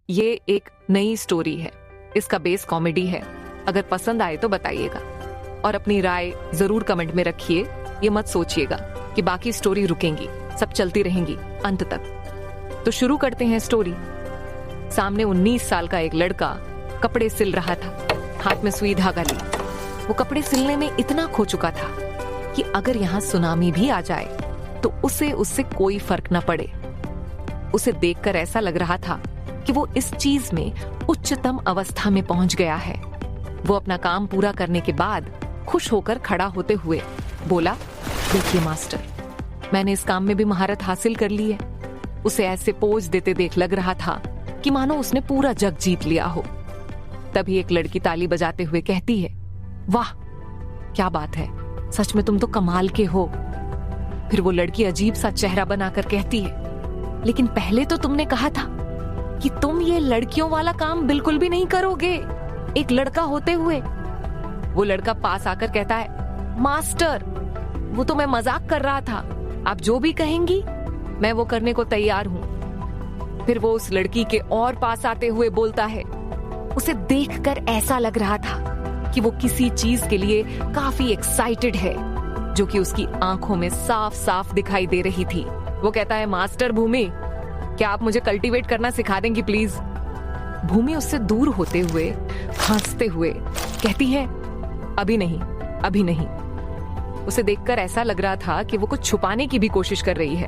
ये एक नई स्टोरी है, इसका बेस कॉमेडी है। अगर पसंद आए तो बताइएगा और अपनी राय जरूर कमेंट में रखिए। ये मत सोचिएगा कि बाकी स्टोरी रुकेंगी, सब चलती रहेंगी अंत तक। तो शुरू करते हैं स्टोरी। सामने 19 साल का एक लड़का कपड़े सिल रहा था, हाथ में सुई धागा ली। वो कपड़े सिलने में इतना खो चुका था कि अगर यहाँ सुनामी भी आ जाए तो उसे उससे कोई फर्क न पड़े। उसे देखकर ऐसा लग रहा था कि वो इस चीज में उच्चतम अवस्था में पहुंच गया है। वो अपना काम पूरा करने के बाद खुश होकर खड़ा होते हुए बोला, देखिए मास्टर, मैंने इस काम में भी महारत हासिल कर ली है। उसे ऐसे पोज देते देख लग रहा था कि मानो उसने पूरा जग जीत लिया हो। तभी एक लड़की ताली बजाते हुए कहती है, वाह क्या बात है, सच में तुम तो कमाल के हो। फिर वो लड़की अजीब सा चेहरा बनाकर कहती है, लेकिन पहले तो तुमने कहा था कि तुम ये लड़कियों वाला काम बिल्कुल भी नहीं करोगे, एक लड़का होते हुए। वो लड़का पास आकर कहता है, मास्टर वो तो मैं मजाक कर रहा था, आप जो भी कहेंगी मैं वो करने को तैयार हूं। फिर वो उस लड़की के और पास आते हुए बोलता है। उसे देखकर ऐसा लग रहा था कि वो किसी चीज के लिए काफी एक्साइटेड है, जो कि उसकी आंखों में साफ साफ दिखाई दे रही थी। वो कहता है, मास्टर भूमि, क्या आप मुझे कल्टीवेट करना सिखा देंगी प्लीज? भूमि उससे दूर होते हुए हंसते हुए कहती है, अभी नहीं, अभी नहीं। उसे देखकर ऐसा लग रहा था कि वो कुछ छुपाने की भी कोशिश कर रही है।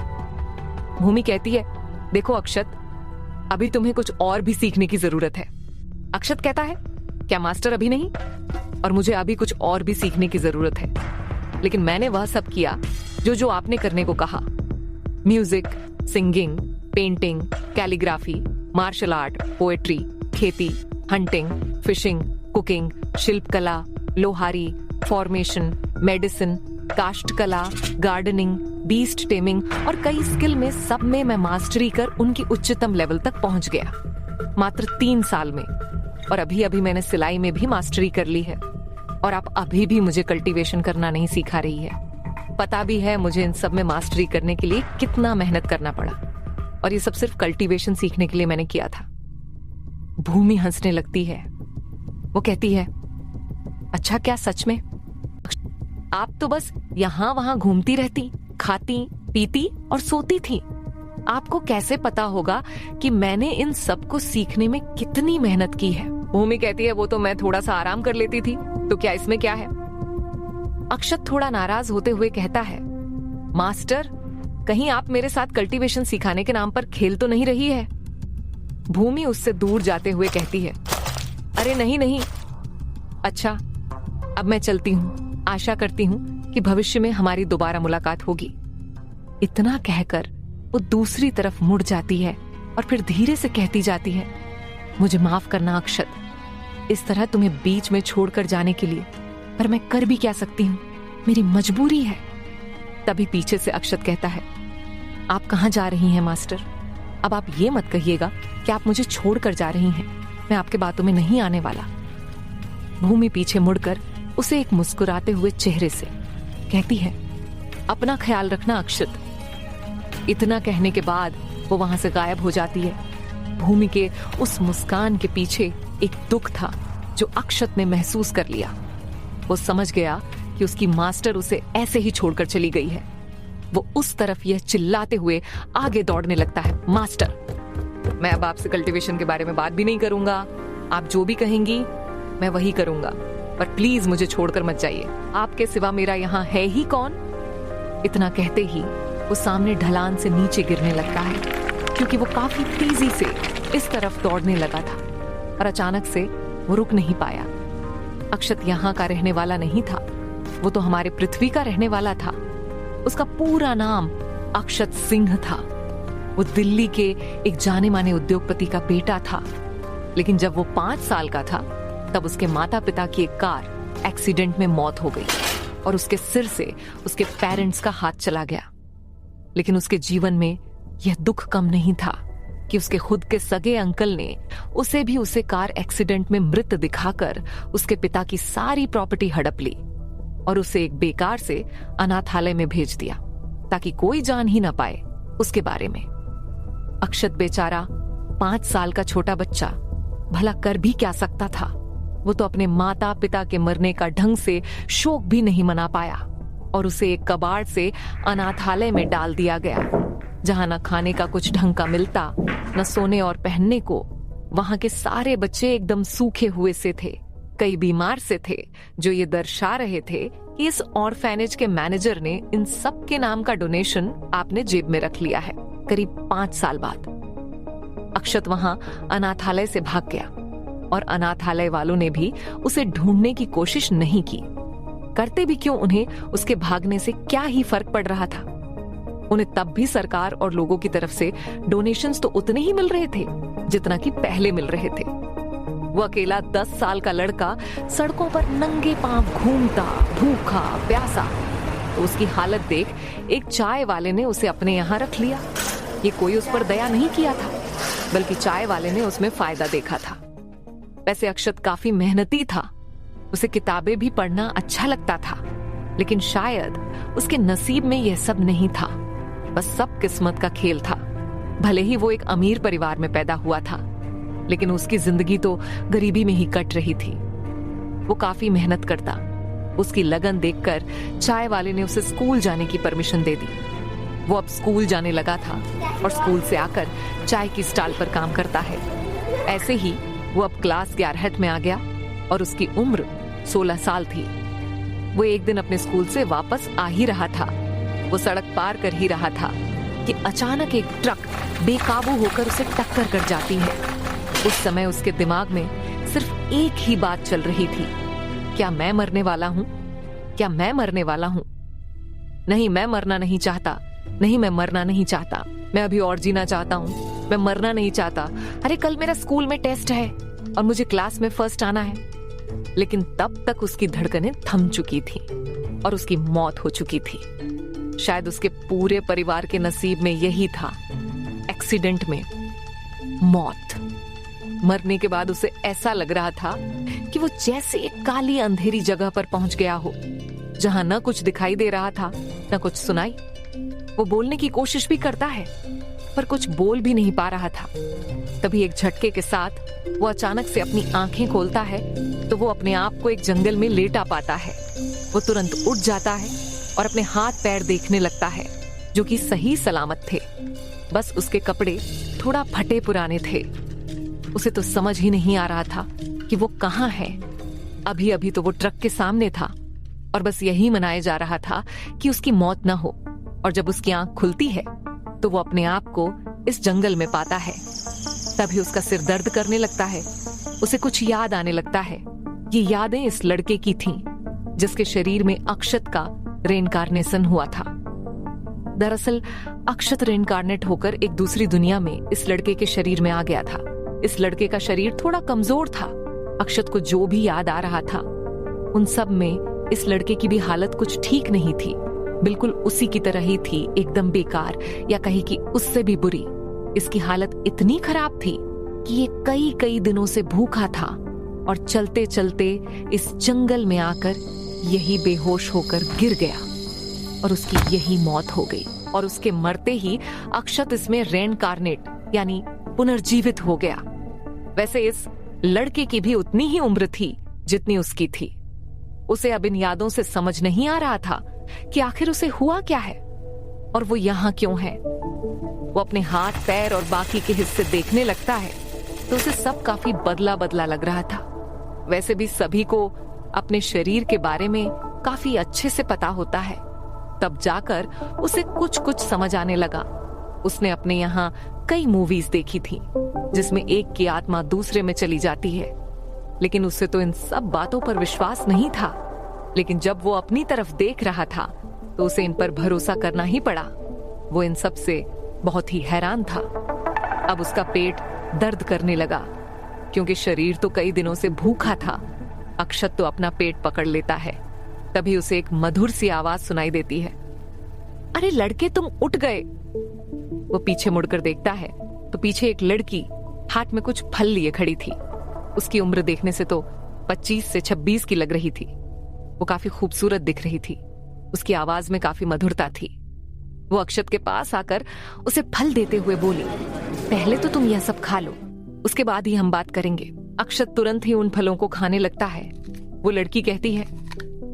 भूमि कहती है, देखो अक्षत, अभी तुम्हें कुछ और भी सीखने की जरूरत है। अक्षत कहता है, क्या मास्टर अभी नहीं? और मुझे अभी कुछ और भी सीखने की जरूरत है, लेकिन मैंने वह सब किया जो आपने करने को कहा। Music, singing, painting, calligraphy, martial art, poetry, खेती, हंटिंग, फिशिंग, कुकिंग, शिल्पकला, लोहारी, फॉर्मेशन, मेडिसिन, काष्ठ कला, गार्डनिंग, बीस्ट टेमिंग और कई स्किल में सब में मैं मास्टरी कर उनकी उच्चतम लेवल तक पहुंच गया, मात्र 3 साल में। और अभी अभी मैंने सिलाई में भी मास्टरी कर ली है। और आप अभी भी मुझे कल्टीवेशन करना नहीं सिखा रही है। पता भी है मुझे इन सब में मास्टरी करने के लिए कितना मेहनत करना पड़ा, और ये सब सिर्फ कल्टीवेशन सीखने के लिए मैंने किया था। भूमि हंसने लगती है। वो कहती है, अच्छा क्या सच में? आप तो बस यहाँ वहां घूमती रहती, खाती पीती और सोती थी। आपको कैसे पता होगा कि मैंने इन सब को सीखने में कितनी मेहनत की है? भूमि कहती है, वो तो मैं थोड़ा सा आराम कर लेती थी, तो क्या इसमें क्या है? अक्षत थोड़ा नाराज होते हुए कहता है, मास्टर कहीं आप मेरे साथ कल्टीवेशन सिखाने के नाम पर खेल तो नहीं रही है? भूमि उससे दूर जाते हुए कहती है, अरे नहीं नहीं। अच्छा अब मैं चलती हूँ, आशा करती हूँ कि भविष्य में हमारी दोबारा मुलाकात होगी। इतना कहकर वो दूसरी तरफ मुड़ जाती है और फिर धीरे से कहती जाती है, मुझे माफ करना अक्षत, इस तरह तुम्हें बीच में छोड़कर जाने के लिए, पर मैं कर भी क्या सकती हूँ, मेरी मजबूरी है। तभी पीछे से अक्षत कहता है, आप कहाँ जा रही हैं मास्टर? अब आप ये मत कहिएगा कि आप मुझे छोड़कर जा रही हैं, मैं आपके बातों में नहीं आने वाला। भूमि पीछे मुड़कर उसे एक मुस्कुराते हुए चेहरे से कहती है, अपना ख्याल रखना अक्षत। इतना कहने के बाद वो वहां से गायब हो जाती है। भूमि के उस मुस्कान के पीछे एक दुख था जो अक्षत ने महसूस कर लिया। वो समझ गया कि उसकी मास्टर उसे ऐसे ही छोड़कर चली गई है। वो उस तरफ यह चिल्लाते हुए आगे दौड़ने लगता है, मास्टर मैं अब आपसे कल्टीवेशन के बारे में बात भी नहीं करूंगा, आप जो भी कहेंगी मैं वही करूंगा, पर प्लीज मुझे छोड़कर मत जाइए, आपके सिवा मेरा यहाँ है ही कौन? इतना कहते ही वो सामने ढलान से नीचे गिरने लगता है, क्योंकि वो काफी तेजी से इस तरफ दौड़ने लगा था और अचानक से वो रुक नहीं पाया। अक्षत यहाँ का रहने वाला नहीं था, वो तो हमारे पृथ्वी का रहने वाला था। उसका पूरा नाम अक्षत सिंह था। वो दिल्ली के एक जाने माने उद्योगपति का बेटा था। लेकिन जब वो 5 साल का था तब उसके माता पिता की एक कार एक्सीडेंट में मौत हो गई और उसके सिर से उसके पेरेंट्स का हाथ चला गया। लेकिन उसके जीवन में यह दुख कम नहीं था कि उसके खुद के सगे अंकल ने उसे कार एक्सीडेंट में मृत दिखाकर उसके पिता की सारी प्रॉपर्टी हड़प ली और उसे एक बेकार से अनाथालय में भेज दिया ताकि कोई जान ही ना पाए उसके बारे में। अक्षत बेचारा 5 साल का छोटा बच्चा भला कर भी क्या सकता था। वो तो अपने माता पिता के मरने का ढंग से शोक भी नहीं मना पाया और उसे एक कबाड़ से अनाथालय में डाल दिया गया, जहां न खाने का कुछ ढंग का मिलता, न सोने और पहनने को। वहां के सारे बच्चे एकदम सूखे हुए से थे, कई बीमार से थे, जो ये दर्शा रहे थे कि इस ऑर्फेनेज के मैनेजर ने इन सब के नाम का डोनेशन आपने जेब में रख लिया है। करीब 5 साल बाद अक्षत वहां अनाथालय से भाग गया और अनाथालय वालों ने भी उसे ढूंढने की कोशिश नहीं की। करते भी क्यों, उन्हें उसके भागने से क्या ही फर्क पड़ रहा था। उन्हें तब भी सरकार और लोगों की तरफ से डोनेशंस तो उतने ही मिल रहे थे जितना कि पहले मिल रहे थे। वो अकेला 10 साल का लड़का सड़कों पर नंगे पांव घूमता, भूखा प्यासा। तो उसकी हालत देख एक चाय वाले ने उसे अपने यहाँ रख लिया। ये कोई उस पर दया नहीं किया था, बल्कि चाय वाले ने उसमें फायदा देखा था। वैसे अक्षत काफी मेहनती था, उसे किताबें भी पढ़ना अच्छा लगता था, लेकिन शायद उसके नसीब में यह सब नहीं था। बस सब किस्मत का खेल था। भले ही वो एक अमीर परिवार में पैदा हुआ था, लेकिन उसकी जिंदगी तो गरीबी में ही कट रही थी। वो काफी मेहनत करता। उसकी लगन देखकर चाय वाले ने उसे स्कूल जाने की परमिशन दे दी। वो अब स्कूल जाने लगा था और स्कूल से आकर चाय की स्टॉल पर काम करता है। ऐसे ही वो अब क्लास 11 में आ गया और उसकी उम्र 16 साल थी। वो एक दिन अपने स्कूल से वापस आ ही रहा था। वो सड़क पार कर ही रहा था कि अचानक एक ट्रक बेकाबू होकर उसे टक्कर कर जाती है। उस समय उसके दिमाग में सिर्फ एक ही बात चल रही थी, क्या मैं मरने वाला हूं? क्या मैं मरने वाला हूं? नहीं, मैं मरना नहीं चाहता। नहीं, मैं मरना नहीं चाहता। मैं अभी और जीना चाहता हूं। मैं मरना नहीं चाहता। अरे कल मेरा स्कूल में टेस्ट है और मुझे क्लास में फर्स्ट आना है। लेकिन तब तक उसकी धड़कनें थम चुकी थी और उसकी मौत हो चुकी थी। शायद उसके पूरे परिवार के नसीब में यही था, एक्सीडेंट में मौत। मरने के बाद उसे ऐसा लग रहा था कि वो जैसे एक काली अंधेरी जगह पर पहुंच गया हो, जहां न कुछ दिखाई दे रहा था न कुछ सुनाई। वो बोलने की कोशिश भी करता है, पर कुछ बोल भी नहीं पा रहा था। तभी एक झटके के साथ वो अचानक से अपनी आंखें खोलता है तो वो अपने आप को एक जंगल में लेटा पाता है। वो तुरंत उठ जाता है और अपने हाथ पैर देखने लगता है, जो कि सही सलामत थे। बस उसके कपड़े थोड़ा फटे पुराने थे। उसे तो समझ ही नहीं आ रहा था कि वो कहाँ है। अभी अभी तो वो ट्रक के सामने था और बस यही मनाया जा रहा था कि उसकी मौत ना हो। और जब उसकी आंख खुलती है तो वो अपने आप को इस जंगल में पाता है। तभी उसका सिर दर्द करने लगता है। उसे कुछ याद आने लगता है। ये यादें इस लड़के की थीं, जिसके शरीर में अक्षत का रेनकार्नेशन हुआ था। दरअसल अक्षत रेनकार्नेट होकर एक दूसरी दुनिया में इस लड़के के शरीर में आ गया था। इस लड़के का शरीर थोड़ा कमजोर था। अक्षत को जो भी याद आ रहा था, उन सब में इस लड़के की भी हालत कुछ ठीक नहीं थी। बिल्कुल उसी की तरह ही थी, एकदम बेकार, या कहीं कि उससे भी बुरी। इसकी हालत इतनी खराब थी कि ये कई कई दिनों से भूखा था और चलते चलते इस जंगल में आकर यही बेहोश होकर गिर गया और उसकी यही मौत हो गई। और उसके मरते ही अक्षत इसमें रेनकार्नेट यानी पुनर्जीवित हो गया। वैसे इस लड़के की भी उतनी ही उम्र थी जितनी उसकी थी। उसे अब इन यादों से समझ नहीं आ रहा था कि आखिर उसे हुआ क्या है और वो यहाँ क्यों है। वो अपने हाथ पैर और बाकी के हिस्से देखने लगता है तो उसे सब काफी बदला बदला लग रहा था। वैसे भी सभी को अपने शरीर के बारे में काफी अच्छे से पता होता है। तब जाकर उसे कुछ कुछ समझ आने लगा। उसने अपने यहाँ कई मूवीज देखी थी जिसमें एक की आत्मा दूसरे में चली जाती है, लेकिन उसे तो इन सब बातों पर विश्वास नहीं था। लेकिन जब वो अपनी तरफ देख रहा था तो उसे इन पर भरोसा करना ही पड़ा। वो इन सब से बहुत ही हैरान था। अब उसका पेट दर्द करने लगा क्योंकि शरीर तो कई दिनों से भूखा था। अक्षत तो अपना पेट पकड़ लेता है। तभी उसे एक मधुर सी आवाज सुनाई देती है, अरे लड़के तुम उठ गए। वो पीछे मुड़कर देखता है तो पीछे एक लड़की हाथ में कुछ फल लिए खड़ी थी। उसकी उम्र देखने से तो 25 से 26 की लग रही थी। वो काफी खूबसूरत दिख रही थी। उसकी आवाज में काफी मधुरता थी। वो अक्षत के पास आकर उसे फल देते हुए बोली, पहले तो तुम यह सब खा लो, उसके बाद ही हम बात करेंगे। अक्षत तुरंत ही उन फलों को खाने लगता है। वो लड़की कहती है,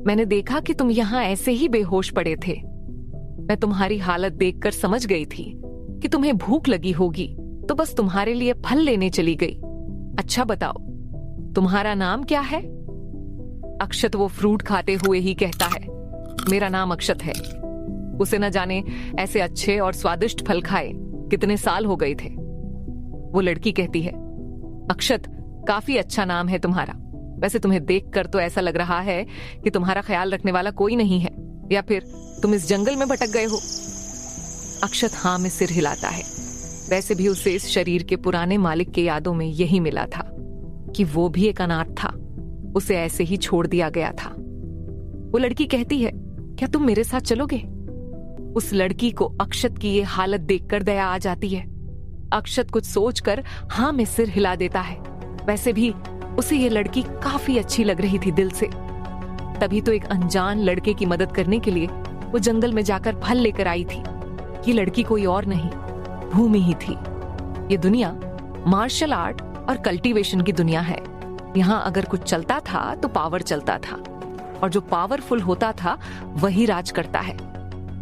मैंने देखा कि तुम यहाँ ऐसे ही बेहोश पड़े थे। मैं तुम्हारी हालत देखकर समझ गई थी कि तुम्हें भूख लगी होगी, तो बस तुम्हारे लिए फल लेने चली गई। अच्छा बताओ, तुम्हारा नाम क्या है? अक्षत वो फ्रूट खाते हुए ही कहता है, मेरा नाम अक्षत है। उसे न जाने ऐसे अच्छे और स्वादिष्ट फल खाए कितने साल हो गए थे। वो लड़की कहती है, अक्षत काफी अच्छा नाम है तुम्हारा। वैसे तुम्हें देखकर तो ऐसा लग रहा है कि तुम्हारा ख्याल रखने वाला कोई नहीं है, या फिर तुम इस जंगल में भटक गए हो। अक्षत हाँ में सिर हिलाता है। वैसे भी उसे इस शरीर के पुराने मालिक के यादों में यही मिला था कि वो भी एक अनाथ था, उसे ऐसे ही छोड़ दिया गया था। वो लड़की कहती है, क्या तुम मेरे साथ चलोगे? उस लड़की को अक्षत की ये हालत देखकर दया आ जाती है। अक्षत कुछ सोचकर हाँ में सिर हिला देता है। वैसे भी उसे ये लड़की काफी अच्छी लग रही थी दिल से। तभी तो एक अनजान लड़के की मदद करने के लिए वो जंगल में जाकर फल लेकर आई थी। ये लड़की कोई और नहीं, भूमि ही थी। ये दुनिया मार्शल आर्ट और कल्टीवेशन की दुनिया है। यहाँ अगर कुछ चलता था तो पावर चलता था, और जो पावरफुल होता था वही राज करता है।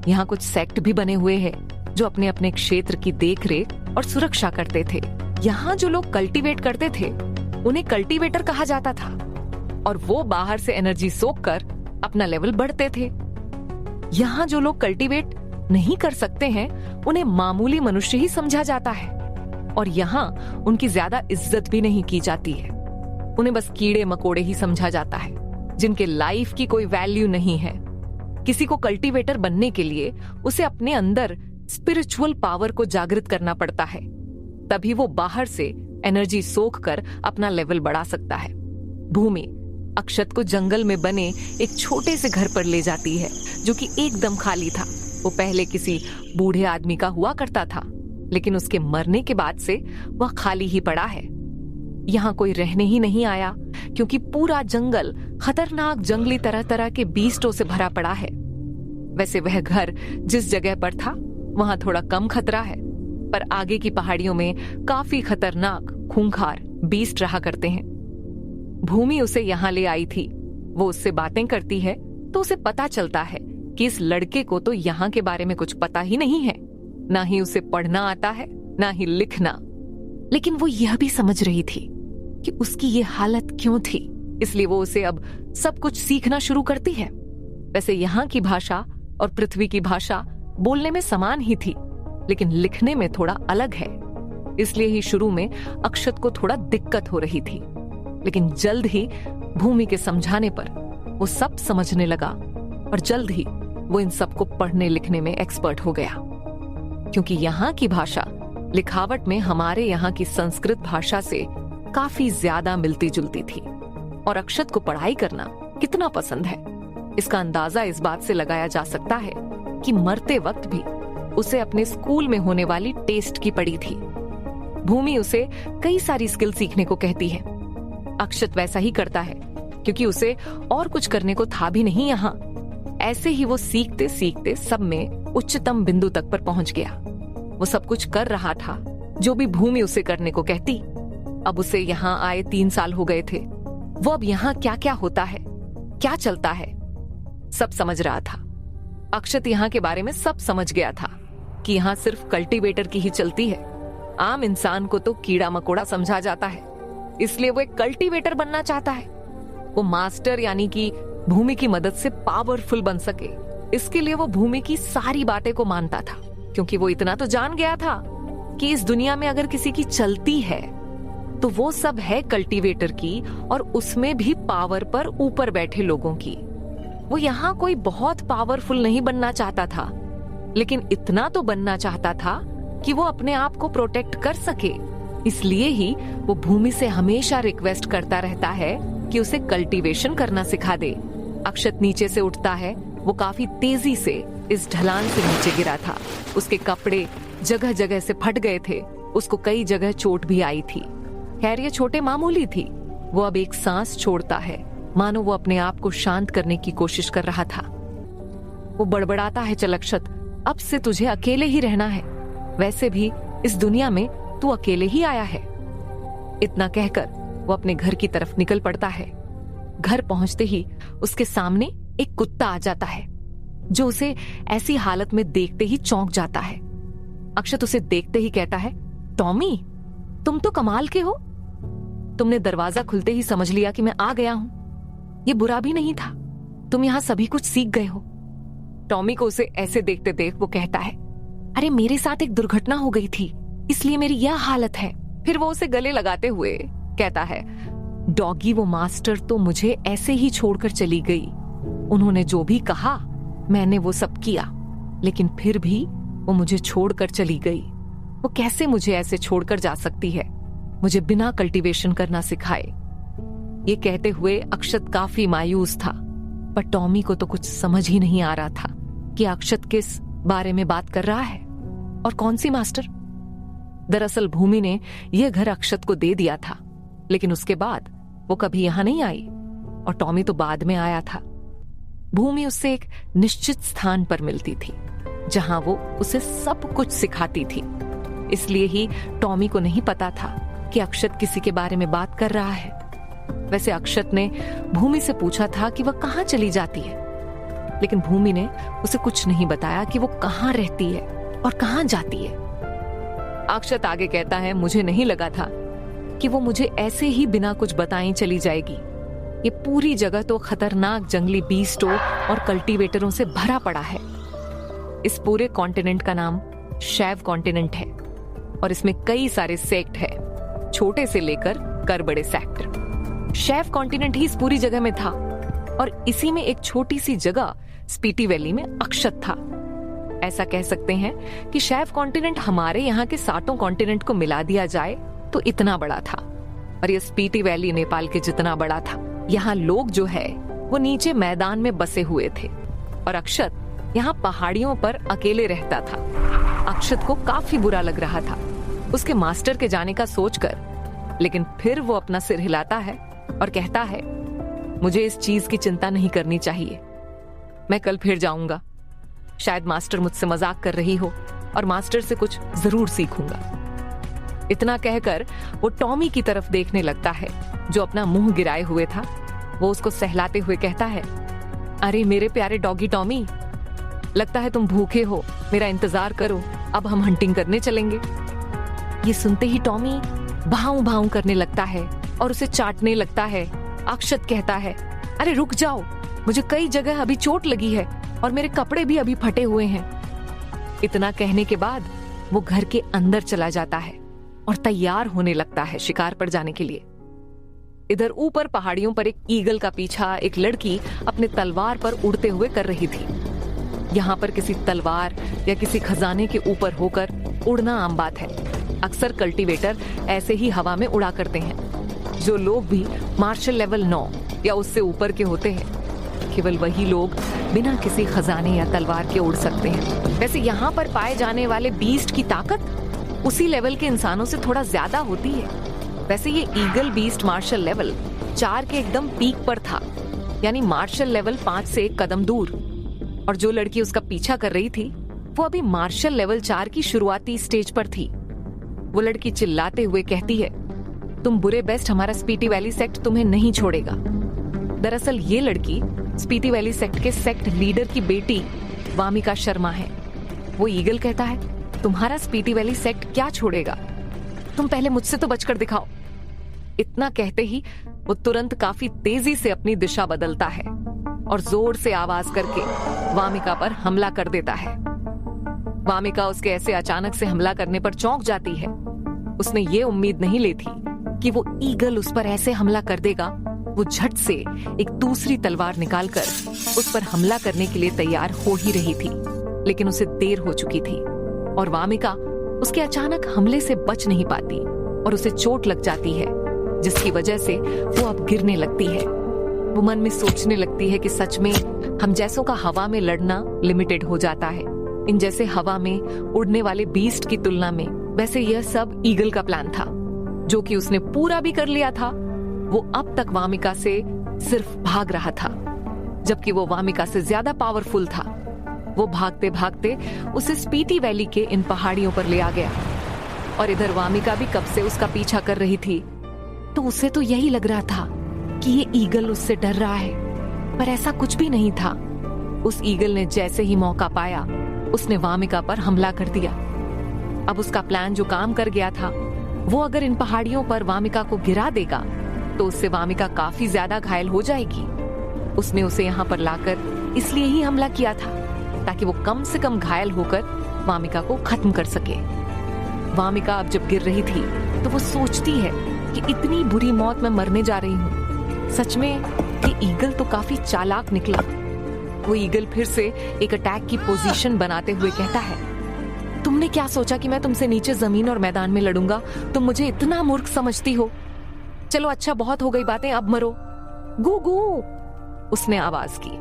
यहाँ कुछ सेक्ट भी बने हुए हैं जो अपने अपने क्षेत्र की देखरेख और सुरक्षा करते थे। यहाँ जो लोग कल्टीवेट करते थे उन्हें कल्टीवेटर कहा जाता था, और वो बाहर से एनर्जी सोख कर अपना लेवल बढ़ते थे। यहाँ जो लोग कल्टीवेट नहीं कर सकते हैं उन्हें मामूली मनुष्य ही समझा जाता है, और यहाँ उनकी ज्यादा इज्जत भी नहीं की जाती है। उन्हें बस कीड़े मकोड़े ही समझा जाता है, जिनके लाइफ की कोई वैल्यू नहीं है। किसी को कल्टीवेटर बनने के लिए उसे अपने अंदर स्पिरिचुअल पावर को जागृत करना पड़ता है, तभी वो बाहर से एनर्जी सोख कर अपना लेवल बढ़ा सकता है। भूमि अक्षत को जंगल में बने एक छोटे से घर पर ले जाती है, जो कि एकदम खाली था। वो पहले किसी बूढ़े आदमी का हुआ करता था, लेकिन उसके मरने के बाद से वह खाली ही पड़ा है। यहाँ कोई रहने ही नहीं आया, क्योंकि पूरा जंगल खतरनाक जंगली तरह तरह के बीस्टों से भरा पड़ा है। वैसे वह घर जिस जगह पर था वहां थोड़ा कम खतरा है, पर आगे की पहाड़ियों में काफी खतरनाक खूंखार बीस्ट रहा करते हैं। भूमि उसे यहाँ ले आई थी। वो उससे बातें करती है तो उसे पता चलता है कि इस लड़के को तो यहाँ के बारे में कुछ पता ही नहीं है, ना ही उसे पढ़ना आता है ना ही लिखना। लेकिन वो यह भी समझ रही थी कि उसकी ये हालत क्यों थी, इसलिए वो उसे अब सब कुछ सीखना शुरू करती है। वैसे यहाँ की भाषा और पृथ्वी की भाषा बोलने में समान ही थी, लेकिन लिखने में थोड़ा अलग है। इसलिए ही शुरू में अक्षत को थोड़ा दिक्कत हो रही थी, लेकिन जल्द ही भूमि के समझाने पर वो सब समझने लगा, और जल्द ही वो इन सबको पढ़ने लिखने में एक्सपर्ट हो गया। क्योंकि यहाँ की भाषा लिखावट में हमारे यहाँ की संस्कृत भाषा से काफी ज्यादा मिलती जुलती थी, और अक्षत को पढ़ाई करना कितना पसंद है इसका अंदाजा इस बात से लगाया जा सकता है कि मरते वक्त भी उसे अपने स्कूल में होने वाली टेस्ट की पड़ी थी। भूमि उसे कई सारी स्किल सीखने को कहती है। अक्षत वैसा ही करता है, क्योंकि उसे और कुछ करने को था भी नहीं यहाँ। ऐसे ही वो सीखते सीखते सब में उच्चतम बिंदु तक पर पहुंच गया। वो सब कुछ कर रहा था जो भी भूमि उसे करने को कहती। अब उसे यहाँ आए 3 साल हो गए थे। वो अब यहाँ क्या क्या होता है, क्या चलता है, सब समझ रहा था। अक्षत यहाँ के बारे में सब समझ गया था कि यहाँ सिर्फ कल्टीवेटर की ही चलती है। आम इंसान को तो कीड़ा मकोड़ा समझा जाता है, इसलिए वो एक कल्टीवेटर बनना चाहता है। वो मास्टर यानी कि भूमि की मदद से पावरफुल बन सके, इसके लिए वो भूमि की सारी बातें को मानता था, क्योंकि वो इतना तो जान गया था कि इस दुनिया में अगर किसी की चलती है तो वो सब है कल्टीवेटर की, और उसमें भी पावर पर ऊपर बैठे लोगों की। वो यहाँ कोई बहुत पावरफुल नहीं बनना चाहता था, लेकिन इतना तो बनना चाहता था कि वो अपने आप को प्रोटेक्ट कर सके। इसलिए ही वो भूमि से हमेशा रिक्वेस्ट करता रहता है कि उसे कल्टीवेशन करना सिखा दे। अक्षत नीचे से उठता है। वो काफी तेजी से इस ढलान से नीचे गिरा था। उसके कपड़े जगह जगह से फट गए थे। उसको कई जगह चोट भी आई थी। खैर ये छोटे मामूली थी। वो अब एक सांस छोड़ता है, मानो वो अपने आप को शांत करने की कोशिश कर रहा था। वो बड़बड़ाता है, चल अक्षत, अब से तुझे अकेले ही रहना है। वैसे भी इस दुनिया में तू अकेले ही आया है। इतना कहकर वो अपने घर की तरफ निकल पड़ता है। घर पहुंचते ही उसके सामने एक कुत्ता आ जाता है, जो उसे ऐसी हालत में देखते ही चौंक जाता है। अक्षत उसे देखते ही कहता है, टॉमी, तुम तो कमाल के हो। तुमने दरवाजा खुलते ही समझ लिया कि मैं आ गया हूं। ये बुरा भी नहीं था, तुम यहां सभी कुछ सीख गए हो। टॉमी को उसे ऐसे देखते देख वो कहता है, अरे मेरे साथ एक दुर्घटना हो गई थी, इसलिए मेरी यह हालत है। फिर वो उसे गले लगाते हुए कहता है, डॉगी, वो मास्टर तो मुझे ऐसे ही छोड़कर चली गई। उन्होंने जो भी कहा मैंने वो सब किया, लेकिन फिर भी वो मुझे छोड़कर चली गई। वो कैसे मुझे ऐसे छोड़कर जा सकती है, मुझे बिना कल्टीवेशन करना सिखाए। ये कहते हुए अक्षत काफी मायूस था, पर टॉमी को तो कुछ समझ ही नहीं आ रहा था कि अक्षत किस बारे में बात कर रहा है और कौन सी मास्टर। दरअसल भूमि ने यह घर अक्षत को दे दिया था, लेकिन उसके बाद वो कभी यहां नहीं आई और टॉमी तो बाद में आया था। भूमि उससे एक निश्चित स्थान पर मिलती थी, जहां वो उसे सब कुछ सिखाती थी। इसलिए ही टॉमी को नहीं पता था कि अक्षत किसी के बारे में बात कर रहा है। वैसे अक्षत ने भूमि से पूछा था कि वह कहां चली जाती है, लेकिन भूमि ने उसे कुछ नहीं बताया कि वो कहां रहती है और कहां जाती है। अक्षत आगे कहता है, मुझे नहीं लगा था कि वो मुझे ऐसे ही बिना कुछ बताए चली जाएगी। ये पूरी जगह तो खतरनाक जंगली बीस्टों और कल्टीवेटरों से भरा पड़ा है। इस पूरे कॉन्टिनेंट का नाम शैव कॉन्टिनेंट है और इसमें कई सारे सेक्ट है, छोटे से लेकर कर बड़े सेक्टर। शैव कॉन्टिनेंट ही इस पूरी जगह में था और इसी में एक छोटी सी जगह स्पीटी वैली में अक्षत था। ऐसा कह सकते हैं कि शैव कॉन्टिनेंट हमारे यहाँ के 7 कॉन्टिनेंट को मिला दिया जाए तो इतना बड़ा था, और ये स्पीटी वैली नेपाल के जितना बड़ा था। यहाँ लोग जो है वो नीचे मैदान में बसे हुए थे और अक्षत यहाँ पहाड़ियों पर अकेले रहता था। अक्षत को काफी बुरा लग रहा था उसके मास्टर के जाने का सोचकर, लेकिन फिर वो अपना सिर हिलाता है और कहता है, मुझे इस चीज की चिंता नहीं करनी चाहिए, मैं कल फिर जाऊंगा। शायद मास्टर मुझसे मजाक कर रही हो और मास्टर से कुछ जरूर सीखूंगा। इतना कहकर वो टॉमी की तरफ देखने लगता है, जो अपना मुंह गिराए हुए था। वो उसको सहलाते हुए कहता है, अरे मेरे प्यारे डॉगी टॉमी, लगता है तुम भूखे हो, मेरा इंतजार करो, अब हम हंटिंग करने चलेंगे। ये सुनते ही टॉमी भाऊ भाऊ करने लगता है और उसे चाटने लगता है। अक्षत कहता है, अरे रुक जाओ, मुझे कई जगह अभी चोट लगी है और मेरे कपड़े भी अभी फटे हुए हैं। इतना कहने के बाद वो घर के अंदर चला जाता है और तैयार होने लगता है शिकार पर जाने के लिए। इधर ऊपर पहाड़ियों पर एक ईगल का पीछा एक लड़की अपने तलवार पर उड़ते हुए कर रही थी। यहाँ पर किसी तलवार या किसी खजाने के ऊपर होकर उड़ना आम बात है। अक्सर कल्टीवेटर ऐसे ही हवा में उड़ा करते हैं। जो लोग भी मार्शल लेवल 9 या उससे ऊपर के होते हैं, केवल वही लोग बिना किसी खजाने या तलवार के उड़ सकते हैं। वैसे यहाँ पर पाए जाने वाले बीस्ट की ताकत उसी लेवल के इंसानों से थोड़ा ज्यादा होती है। वैसे ये ईगल बीस्ट मार्शल लेवल 4 के एकदम पीक पर था, यानी मार्शल लेवल 5 से एक कदम दूर। और जो लड़की उसका पीछा कर रही थी वो अभी मार्शल लेवल 4 की शुरुआती स्टेज पर थी। वो लड़की चिल्लाते हुए कहती है, तुम बुरे बेस्ट, हमारा स्पीटी वैली सेक्ट तुम्हें नहीं छोड़ेगा। दरअसल ये लड़की स्पीटी वैली सेक्ट के सेक्ट लीडर की बेटी वामिका शर्मा है। वो ईगल कहता है, तुम्हारा स्पीटी वैली सेक्ट क्या छोड़ेगा, तुम पहले मुझसे तो बचकर दिखाओ। इतना कहते ही वो तुरंत काफी तेजी से अपनी दिशा बदलता है और जोर से आवाज करके वामिका पर हमला कर देता है। वामिका उसके ऐसे अचानक से हमला करने पर चौंक जाती है। उसने ये उम्मीद नहीं ली थी कि वो ईगल उस पर ऐसे हमला कर देगा। वो झट से एक दूसरी तलवार निकालकर उस पर हमला करने के लिए तैयार हो ही रही थी, लेकिन उसे देर हो चुकी थी और वामिका उसके अचानक हमले से बच नहीं पाती और उसे चोट लग जाती है, जिसकी वजह से वो अब गिरने लगती है। वो मन में सोचने लगती है कि सच में हम जैसों का हवा में लड़ना लिमिटेड हो जाता है। इन जैसे हवा में उड़ने वाले बीस्ट की तुलना में वैसे यह सब ईगल का प्लान था, जो कि उसने पूरा भी कर लिया था। वो अब तक वामिका से सिर्फ भाग रहा था, जबकि वो वामिका से ज्यादा पावरफुल था। वो भागते भागते उसे स्पीटी वैली के इन पहाड़ियों पर ले आ गया। और इधर वामिका भी कब से उसका पीछा कर रही थी। तो उसे तो यही लग रहा था कि ये ईगल उससे डर रहा है, पर ऐसा कुछ भी नहीं था। उस ईगल ने जैसे ही मौका पाया उसने वामिका पर हमला कर दिया। अब उसका प्लान जो काम कर गया था, वो अगर इन पहाड़ियों पर वामिका को गिरा देगा तो उससे वामिका काफी ज्यादा घायल हो जाएगी। उसने उसे यहाँ पर लाकर इसलिए ही हमला किया था ताकि वो कम से कम घायल होकर वामिका को खत्म कर सके। वामिका अब जब गिर रही थी तो वो सोचती है कि इतनी बुरी मौत मैं मरने जा रही हूँ। सच में ये ईगल तो काफी चालाक निकला। वो ईगल फिर से एक अटैक की पोजीशन बनाते हुए कहता है, तुमने क्या सोचा कि मैं तुमसे नीचे जमीन और मैदान में लड़ूंगा? तुम मुझे इतना मूर्ख समझती हो? चलो अच्छा, बहुत हो गई बातें, अब मरो। गू गू उसने आवाज की।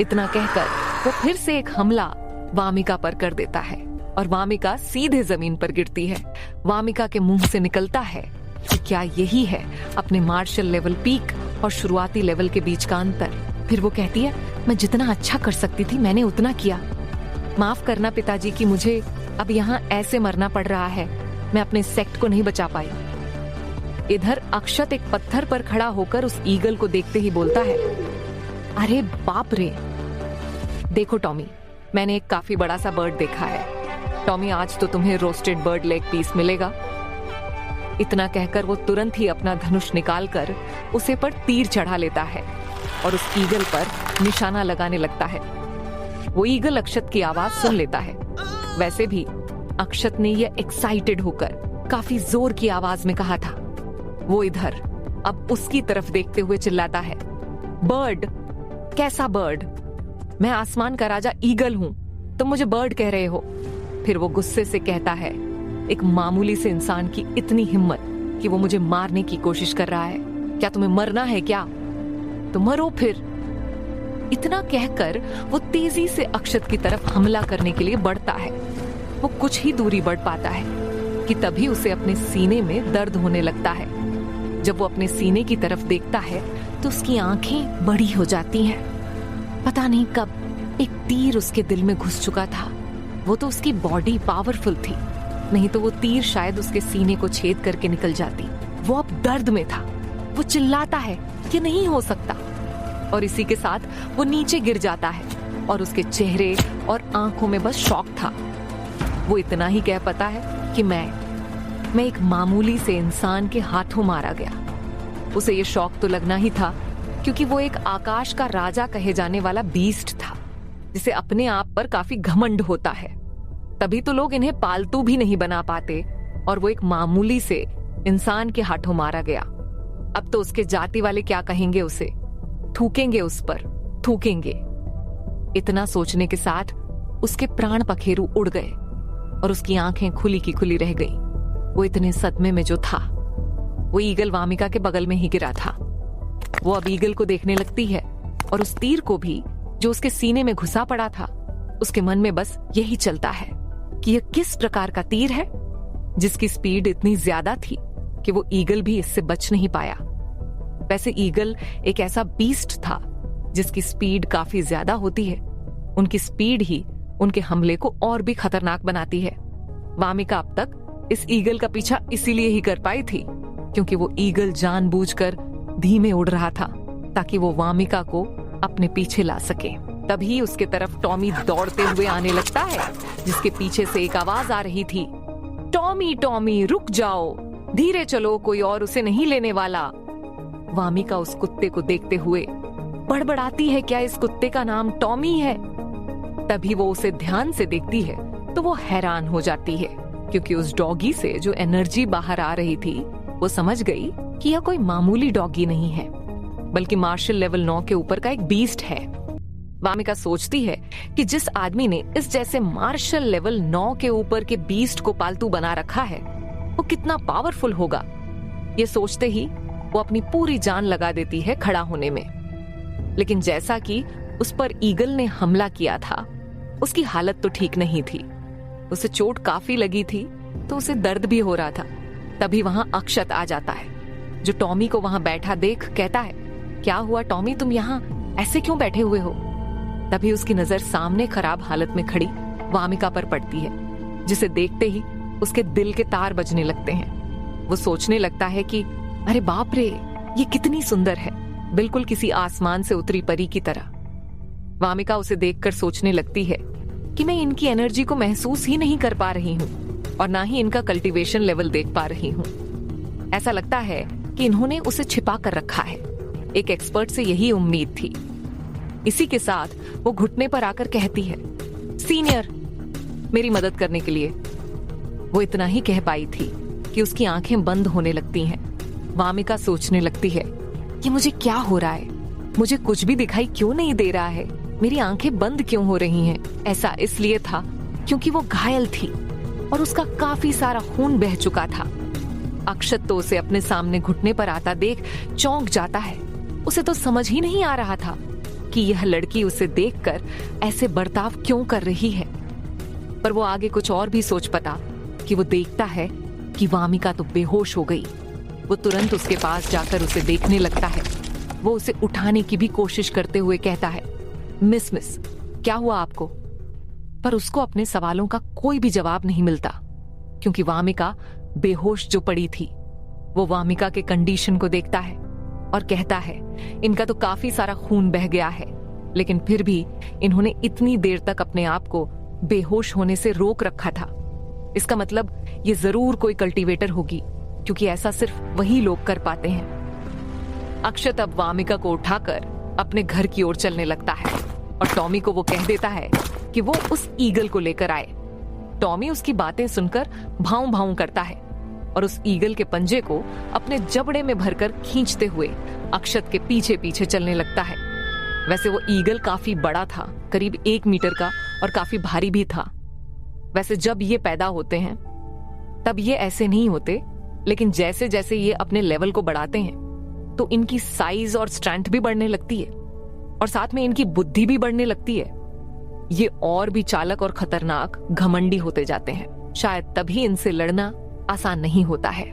इतना कहकर वो फिर से एक हमला वामिका पर कर देता है और वामिका सीधे जमीन पर गिरती है। वामिका के मुंह से निकलता है कि क्या यही है अपने मार्शल लेवल पीक और शुरुआती लेवल के बीच का अंतर? फिर वो कहती है, मैं जितना अच्छा कर सकती थी मैंने उतना किया। माफ करना पिताजी कि मुझे अब यहाँ ऐसे मरना पड़ रहा है। मैं अपने सेक्ट को नहीं बचा पाई। इधर अक्षत एक पत्थर पर खड़ा होकर उस ईगल को देखते ही बोलता है, अरे बाप रे, देखो टॉमी, मैंने एक काफी बड़ा सा बर्ड देखा है। टॉमी, आज तो तुम्हें रोस्टेड बर्ड लेग पीस मिलेगा। इतना कहकर वो तुरंत ही अपना धनुष निकालकर उसे पर तीर चढ़ा लेता है और उस ईगल पर निशाना लगाने लगता है। वो ईगल अक्षत की आवाज सुन लेता है। वैसे भी अक्षत ने यह एक्साइटेड होकर काफी जोर की आवाज में कहा था। वो इधर अब उसकी तरफ देखते हुए चिल्लाता है, बर्ड? कैसा बर्ड? मैं आसमान का राजा ईगल हूं, तुम मुझे बर्ड कह रहे हो? फिर वो गुस्से से कहता है, एक मामूली से इंसान की इतनी हिम्मत कि वो मुझे मारने की कोशिश कर रहा है। क्या तुम्हें मरना है क्या? तो मरो फिर। इतना कहकर वो तेजी से अक्षत की तरफ हमला करने के लिए बढ़ता है। वो कुछ ही दूरी बढ़ पाता है कि तभी उसे अपने सीने में दर्द होने लगता है। जब वो अपने सीने की तरफ देखता है तो उसकी आंखें बड़ी हो जाती हैं। पता नहीं कब एक तीर उसके दिल में घुस चुका था। वो तो उसकी बॉडी पावरफुल थी, नहीं तो वो तीर शायद उसके सीने को छेद करके निकल जाती। वो अब दर्द में था। वो चिल्लाता है कि नहीं हो सकता, और इसी के साथ वो नीचे गिर जाता है और उसके चेहरे और आंखों में बस शॉक था। वो इतना ही कह पाता है कि मैं एक मामूली से इंसान के हाथों मारा गया। उसे ये शौक तो लगना ही था क्योंकि वो एक आकाश का राजा कहे जाने वाला बीस्ट था जिसे अपने आप पर काफी घमंड होता है। तभी तो लोग इन्हें पालतू भी नहीं बना पाते, और वो एक मामूली से इंसान के हाथों मारा गया। अब तो उसके जाति वाले क्या कहेंगे? उसे थूकेंगे, उस पर थूकेंगे। इतना सोचने के साथ उसके प्राण पखेरु उड़ गए और उसकी आंखें खुली की खुली रह गईं। वो इतने सदमे में जो था, वो ईगल वामिका के बगल में ही गिरा था। वो अब ईगल को देखने लगती है और उस तीर को भी जो उसके सीने में घुसा पड़ा था। उसके मन में बस यही चलता है कि यह किस प्रकार का तीर है जिसकी स्पीड इतनी ज्यादा थी कि वो ईगल भी इससे बच नहीं पाया। वैसे ईगल एक ऐसा बीस्ट था जिसकी स्पीड काफी ज्यादा होती है। उनकी स्पीड ही उनके हमले को और भी खतरनाक बनाती है। वामिका अब तक इस ईगल का पीछा इसीलिए ही कर पाई थी क्योंकि वो ईगल जानबूझकर धीमे उड़ रहा था ताकि वो वामिका को अपने पीछे ला सके। तभी उसके तरफ टॉमी दौड़ते हुए आने लगता है, जिसके पीछे से एक आवाज आ रही थी, टॉमी टॉमी रुक जाओ, धीरे चलो, कोई और उसे नहीं लेने वाला। वामिका उस कुत्ते को देखते हुए बड़बड़ाती है, क्या इस कुत्ते का नाम टॉमी है? तभी वो उसे ध्यान से देखती है तो वो हैरान हो जाती है क्योंकि उस डॉगी से जो एनर्जी बाहर आ रही थी वो समझ गई कि यह कोई मामूली डॉगी नहीं है बल्कि मार्शल लेवल 9 के ऊपर का एक बीस्ट है। वामिका सोचती है कि जिस आदमी ने इस जैसे मार्शल लेवल 9 के ऊपर के बीस्ट को पालतू बना रखा है वो कितना पावरफुल होगा। ये सोचते ही वो अपनी पूरी जान लगा देती है खड़ा होने में। लेकिन जैसा कि उस पर ईगल ने हमला किया था, उसकी हालत तो ठीक नहीं थी। उसे चोट काफी लगी थी तो उसे दर्द भी हो रहा था। तभी वहां अक्षत आ जाता है जो टॉमी को वहां बैठा देख कहता है, क्या हुआ टॉमी, तुम यहाँ ऐसे क्यों बैठे हुए हो? तभी उसकी नजर सामने खराब हालत में खड़ी वामिका पर पड़ती है, जिसे देखते ही उसके दिल के तार बजने लगते हैं। वो सोचने लगता है कि अरे बाप रे, ये कितनी सुंदर है, बिल्कुल किसी आसमान से उतरी परी की तरह। वामिका उसे देखकर सोचने लगती है कि मैं इनकी एनर्जी को महसूस ही नहीं कर पा रही हूँ और ना ही इनका कल्टीवेशन लेवल देख पा रही हूँ। ऐसा लगता है कि इन्होंने उसे छिपा कर रखा है। एक एक्सपर्ट से यही उम्मीद थी। इसी के साथ वो घुटने पर आकर कहती है, सीनियर, मेरी मदद करने के लिए। वो इतना ही कह पाई थी कि उसकी आंखें बंद होने लगती हैं। वामिका सोचने लगती है कि मुझे क्या हो रहा है, मुझे कुछ भी दिखाई क्यों नहीं दे रहा है, मेरी आंखें बंद क्यों हो रही हैं। ऐसा इसलिए था क्योंकि वो घायल थी और उसका काफी सारा खून बह चुका था। अक्षत तो उसे अपने सामने घुटने पर आता देख चौंक जाता है। उसे तो समझ ही नहीं आ रहा था कि यह लड़की उसे देखकर ऐसे बर्ताव क्यों कर रही है। पर वो आगे कुछ और भी सोच पता कि वो देखता है कि वामिका तो बेहोश हो गई। वो तुरंत उसके पास जाकर उसे देखने लगता है। वो उसे उठाने की भी कोशिश करते हुए कहता है, मिस क्या हुआ आपको? पर उसको अपने सवालों का कोई भी जवाब नहीं मिलता क्योंकि वामिका बेहोश जो पड़ी थी। वो वामिका के कंडीशन को देखता है और कहता है, इनका तो काफी सारा खून बह गया है, लेकिन फिर भी इन्होंने इतनी देर तक अपने आप को बेहोश होने से रोक रखा था। इसका मतलब ये जरूर कोई कल्टीवेटर होगी क्योंकि ऐसा सिर्फ वही लोग कर पाते हैं। अक्षत अब वामिका को उठाकर अपने घर की ओर चलने लगता है और टॉमी को वो कह देता है कि वो उस ईगल को लेकर आए। टॉमी उसकी बातें सुनकर भाऊं भाऊं करता है और उस ईगल के पंजे को अपने जबड़े में भरकर खींचते हुए अक्षत के पीछे पीछे चलने लगता है। वैसे वो ईगल काफी बड़ा था, करीब 1 मीटर का, और काफी भारी भी था। वैसे जब ये पैदा होते हैं तब ये ऐसे नहीं होते, लेकिन जैसे जैसे ये अपने लेवल को बढ़ाते हैं तो इनकी साइज और स्ट्रेंथ भी बढ़ने लगती है और साथ में इनकी बुद्धि भी बढ़ने लगती है। ये और भी चालक और खतरनाक घमंडी होते जाते हैं। शायद तभी इनसे लड़ना आसान नहीं होता है।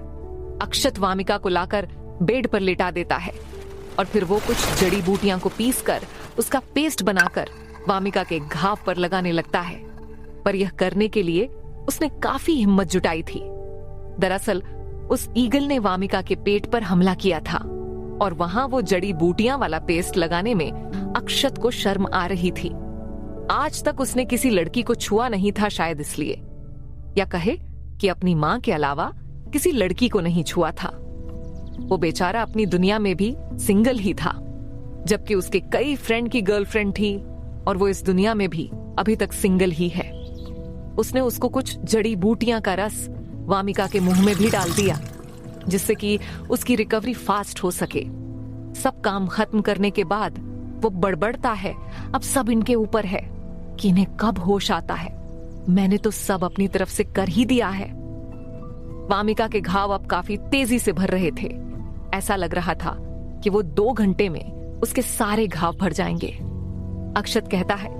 अक्षत वामिका को लाकर बेड पर लेटा देता है और फिर वो कुछ जड़ी बूटियां को पीसकर उसका पेस्ट बनाकर वामिका के घाव पर लगाने लगता है। पर यह करने के लिए उसने काफी हिम्मत जुटाई थी। दरअसल उस ईगल ने वामिका के पेट पर हमला किया था और वहां वो जड़ी बूटियां वाला पेस्ट लगाने में अक्षत को शर्म आ रही थी। आज तक उसने किसी लड़की को छुआ नहीं था, शायद इसलिए, या कहे कि अपनी मां के अलावा किसी लड़की को नहीं छुआ था। वो बेचारा अपनी दुनिया में भी सिंगल ही था, जबकि उसके कई फ्रेंड की गर्लफ्रेंड थी और वो इस दुनिया में भी अभी तक सिंगल ही है। उसने उसको कुछ जड़ी बूटियां का रस वामिका के मुंह में भी डाल दिया जिससे कि उसकी रिकवरी फास्ट हो सके। सब काम खत्म करने के बाद वो बड़बड़ता है, अब सब इनके ऊपर है कि इन्हें कब होश आता है। मैंने तो सब अपनी तरफ से कर ही दिया है। वामिका के घाव अब काफी तेजी से भर रहे थे। ऐसा लग रहा था कि वो 2 घंटे में उसके सारे घाव भर जाएंगे। अक्षत कहता है,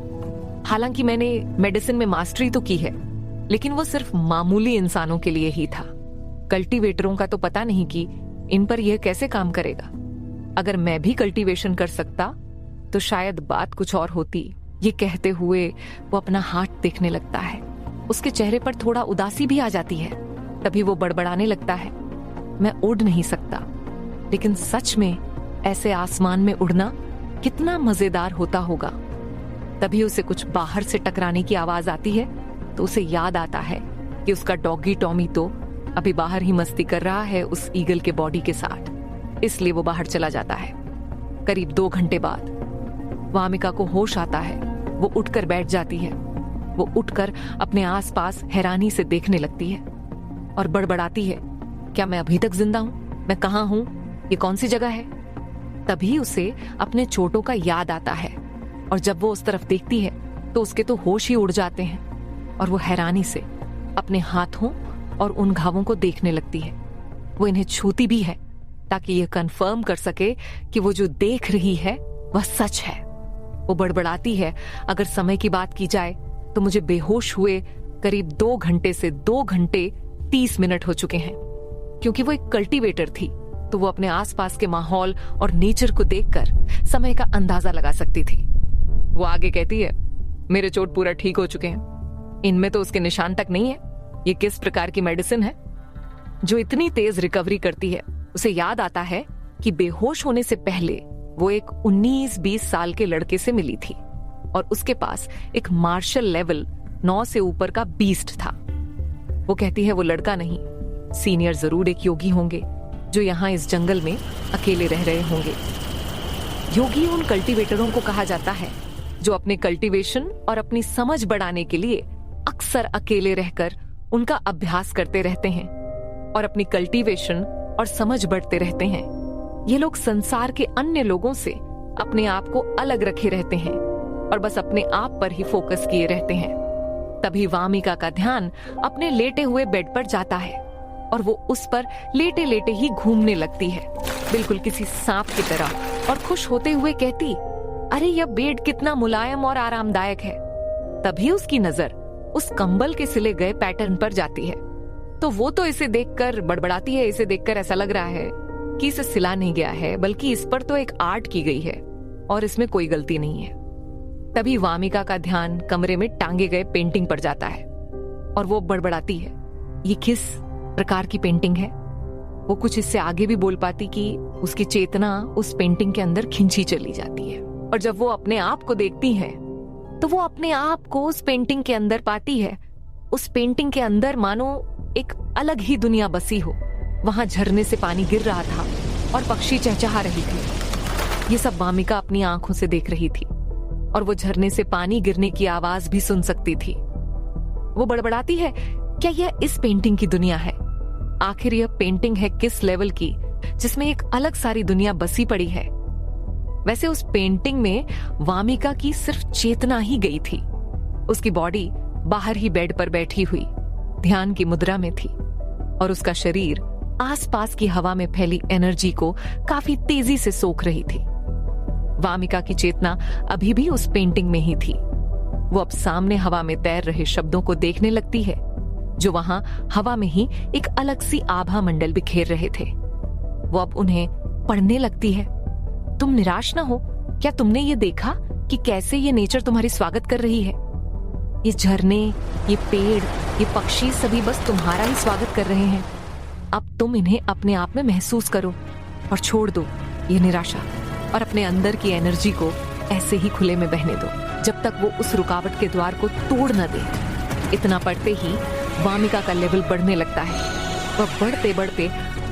हालांकि मैंने मेडिसिन में मास्टरी तो की है, लेकिन वो सिर्फ मामूली इंसानों के लिए ही था। कल्टीवेटरों का तो पता नहीं कि इन पर यह कैसे काम करेगा। अगर मैं भी कल्टीवेशन कर सकता तो शायद बात कुछ और होती। ये कहते हुए वो अपना हाथ देखने लगता है। उसके चेहरे पर थोड़ा उदासी भी आ जाती है। तभी वो बड़बड़ाने लगता है, मैं उड़ नहीं सकता, लेकिन सच में ऐसे आसमान में उड़ना कितना मजेदार होता होगा। तभी उसे कुछ बाहर से टकराने की आवाज आती है तो उसे याद आता है कि उसका डॉगी टॉमी तो अभी बाहर ही मस्ती कर रहा है उस ईगल के बॉडी के साथ। इसलिए वो बाहर चला जाता है। करीब 2 घंटे बाद वामिका को होश आता है। वो उठकर बैठ जाती है। वो उठकर अपने आसपास हैरानी से देखने लगती है और बड़बड़ाती है, क्या मैं अभी तक जिंदा हूं? मैं कहां हूं? ये कौन सी जगह है? तभी उसे अपने चोटों का याद आता है और जब वो उस तरफ देखती है तो उसके तो होश ही उड़ जाते हैं और वो हैरानी से अपने हाथों और उन घावों को देखने लगती है। वो इन्हें छूती भी है ताकि ये कंफर्म कर सके कि वो जो देख रही है वह सच है। वो बड़बड़ाती है, अगर समय की बात की जाए तो मुझे बेहोश हुए करीब 2 घंटे से 2 घंटे 30 मिनट हो चुके हैं। क्योंकि वो एक कल्टीवेटर थी तो वो अपने आसपास के माहौल और नेचर को देखकर समय का अंदाजा लगा सकती थी। वो आगे कहती है, मेरे चोट पूरा ठीक हो चुके हैं, इनमें तो उसके निशान तक नहीं है। ये किस प्रकार की मेडिसिन है जो इतनी तेज रिकवरी करती है? उसे याद आता है कि बेहोश होने से पहले वो एक 19-20 साल के लड़के से मिली थी और उसके पास एक मार्शल लेवल 9 से ऊपर का बीस्ट था। वो कहती है वो लड़का नहीं, सीनियर जरूर एक योगी होंगे जो यहाँ इस जंगल में अकेले रह रहे होंगे। योगी उन कल्टीवेटरों को कहा जाता है जो अपने कल्टीवेशन और अपनी समझ बढ़ाने के लिए अक्सर अकेले रहकर उनका अभ्यास करते रहते हैं और अपनी कल्टीवेशन और समझ बढ़ते रहते हैं। ये लोग संसार के अन्य लोगों से अपने आप को अलग रखे रहते हैं और बस अपने आप पर ही फोकस किए रहते हैं। तभी वामिका का ध्यान अपने लेटे हुए बेड पर जाता है और वो उस पर लेटे लेटे ही घूमने लगती है, बिल्कुल किसी सांप की तरह, और खुश होते हुए कहती, अरे यह बेड कितना मुलायम और आरामदायक है। तभी उसकी नजर उस कंबल के सिले गए पैटर्न पर जाती है तो वो तो इसे देखकर बड़बड़ाती है। इसे देखकर ऐसा लग रहा है कि इसे सिला नहीं गया है, बल्कि इस पर तो एक आर्ट की गई है और इसमें कोई गलती नहीं है। तभी वामिका का ध्यान कमरे में टांगे गए पेंटिंग पर जाता है और वो बड़बड़ाती है, ये किस प्रकार की पेंटिंग है? वो कुछ इससे आगे भी बोल पाती कि उसकी चेतना उस पेंटिंग के अंदर खिंची चली जाती है और जब वो अपने आप को देखती है तो वो अपने आप को उस पेंटिंग के अंदर पाती है। उस पेंटिंग के अंदर मानो एक अलग ही दुनिया बसी हो। वहां झरने से पानी गिर रहा था और पक्षी चहचहा रही थी। ये सब वामिका अपनी आंखों से देख रही थी और वो झरने से पानी गिरने की आवाज भी सुन सकती थी। वो बड़बड़ाती है, क्या यह इस पेंटिंग की दुनिया है? आखिर यह पेंटिंग है किस लेवल की जिसमें एक अलग सारी दुनिया बसी पड़ी है? वैसे उस पेंटिंग में वामिका की सिर्फ चेतना ही गई थी। उसकी बॉडी बाहर ही बेड पर बैठी हुई ध्यान की मुद्रा में थी और उसका शरीर आसपास की हवा में फैली एनर्जी को काफी तेजी से सोख रही थी। वामिका की चेतना अभी भी उस पेंटिंग में ही थी। वो अब सामने हवा में तैर रहे शब्दों को देखने लगती है जो वहां हवा में ही एक अलग सी आभा मंडल बिखेर रहे थे। वो अब उन्हें पढ़ने लगती है। तुम निराश ना हो, क्या तुमने ये देखा कि कैसे ये नेचर तुम्हारी स्वागत कर रही है? ये झरने, ये पेड़, ये पक्षी सभी बस तुम्हारा ही स्वागत कर रहे हैं। अब तुम इन्हें अपने आप में महसूस करो और छोड़ दो ये निराशा और अपने अंदर की एनर्जी को ऐसे ही खुले में बहने दो जब तक वो उस रुकावट के द्वार को तोड़ न दे। इतना पढ़ते ही वामिका का लेवल बढ़ने लगता है। वह बढ़ते बढ़ते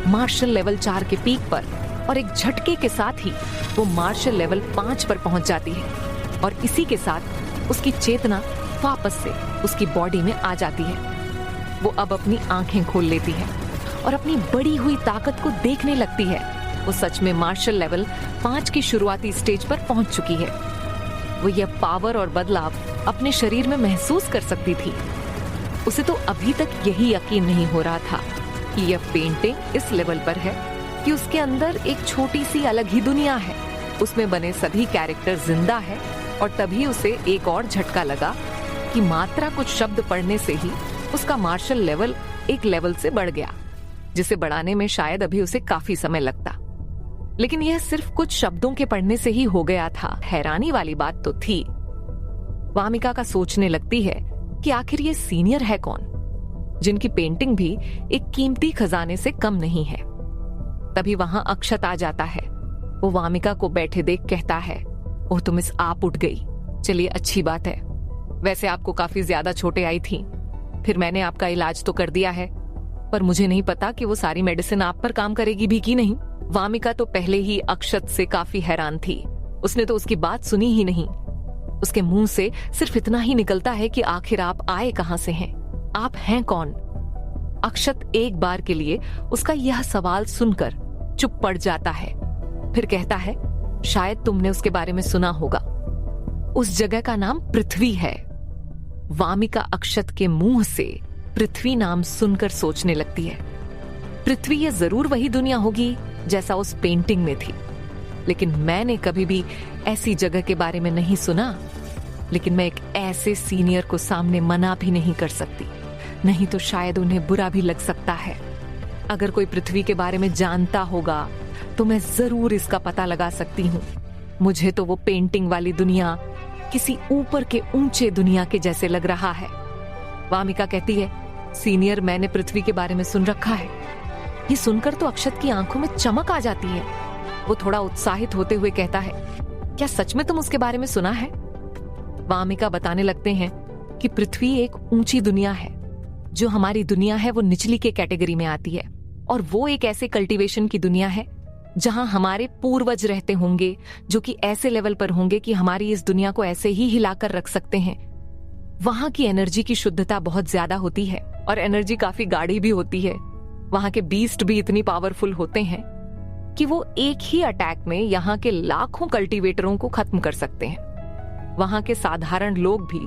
मार्शल लेवल 4 के पीक पर और एक झटके के साथ ही वो मार्शल लेवल 5 पर पहुंच जाती है और इसी के साथ उसकी चेतना वापस से उसकी बॉडी में आ जाती है। वो अब अपनी आंखें खोल लेती है और अपनी बड़ी हुई ताकत को देखने लगती है। वो सच में मार्शल लेवल 5 की शुरुआती स्टेज पर पहुंच चुकी है। वो यह पावर और बदलाव अपने शरीर में महसूस कर सकती थी। उसे तो अभी तक यही यकीन नहीं हो रहा था कि यह पेंटिंग इस लेवल पर है कि उसके अंदर एक छोटी सी अलग ही दुनिया है। उसमें बने सभी कैरेक्टर जिंदा है और तभी उसे एक और झटका लगा कि मात्रा कुछ शब्द पढ़ने से ही उसका मार्शल लेवल एक लेवल से बढ़ गया, जिसे बढ़ाने में शायद अभी उसे काफी समय लगता। लेकिन यह सिर्फ कुछ शब्दों के पढ़ने से ही हो गया था। हैरानी वाली बात तो थी। वामिका का सोचने लगती है कि आखिर ये सीनियर है कौन, जिनकी पेंटिंग भी एक कीमती खजाने से कम नहीं है। तभी वहां अक्षत आ जाता है। वो वामिका को बैठे देख कहता है, ओह तुम इस आप उठ गई, चलिए अच्छी बात है। वैसे आपको काफी ज्यादा चोटें आई थी, फिर मैंने आपका इलाज तो कर दिया है, पर मुझे नहीं पता कि वो सारी मेडिसिन आप पर काम करेगी भी कि नहीं। वामिका तो पहले ही अक्षत से काफी हैरान थी। उसने तो उसकी बात सुनी ही नहीं। उसके मुंह से सिर्फ इतना ही निकलता है कि आखिर आप आए कहां से हैं, आप हैं कौन? अक्षत एक बार के लिए उसका यह सवाल सुनकर चुप पड़ जाता है, फिर कहता है, शायद तुमने उसके बारे में सुना होगा। उस जगह का नाम पृथ्वी है। वामिका अक्षत के मुंह से पृथ्वी नाम सुनकर सोचने लगती है, पृथ्वी ये जरूर वही दुनिया होगी जैसा उस पेंटिंग में थी, लेकिन मैंने कभी भी ऐसी जगह के बारे में नहीं सुना। लेकिन मैं एक ऐसे सीनियर को सामने मना भी नहीं कर सकती, नहीं तो शायद उन्हें बुरा भी लग सकता है। अगर कोई पृथ्वी के बारे में जानता होगा तो मैं जरूर इसका पता लगा सकती हूँ। मुझे तो वो पेंटिंग वाली दुनिया किसी ऊपर के ऊंचे दुनिया के जैसे लग रहा है। वामिका कहती है, सीनियर, मैंने पृथ्वी के बारे में सुन रखा है। ये सुनकर तो अक्षत की आंखों में चमक आ जाती है। वो थोड़ा उत्साहित होते हुए कहता है, क्या सच में तुम उसके बारे में सुना है? वामिका बताने लगते हैं कि पृथ्वी एक ऊंची दुनिया है। जो हमारी दुनिया है वो निचली के कैटेगरी में आती है, और वो एक ऐसे कल्टीवेशन की दुनिया है जहां हमारे पूर्वज रहते होंगे, जो कि ऐसे लेवल पर होंगे कि हमारी इस दुनिया को ऐसे ही हिलाकर रख सकते हैं। वहां की एनर्जी की शुद्धता बहुत ज्यादा होती है और एनर्जी काफी गाढ़ी भी होती है। वहां के बीस्ट भी इतनी पावरफुल होते हैं कि वो एक ही अटैक में यहाँ के लाखों कल्टीवेटरों को खत्म कर सकते हैं। वहां के साधारण लोग भी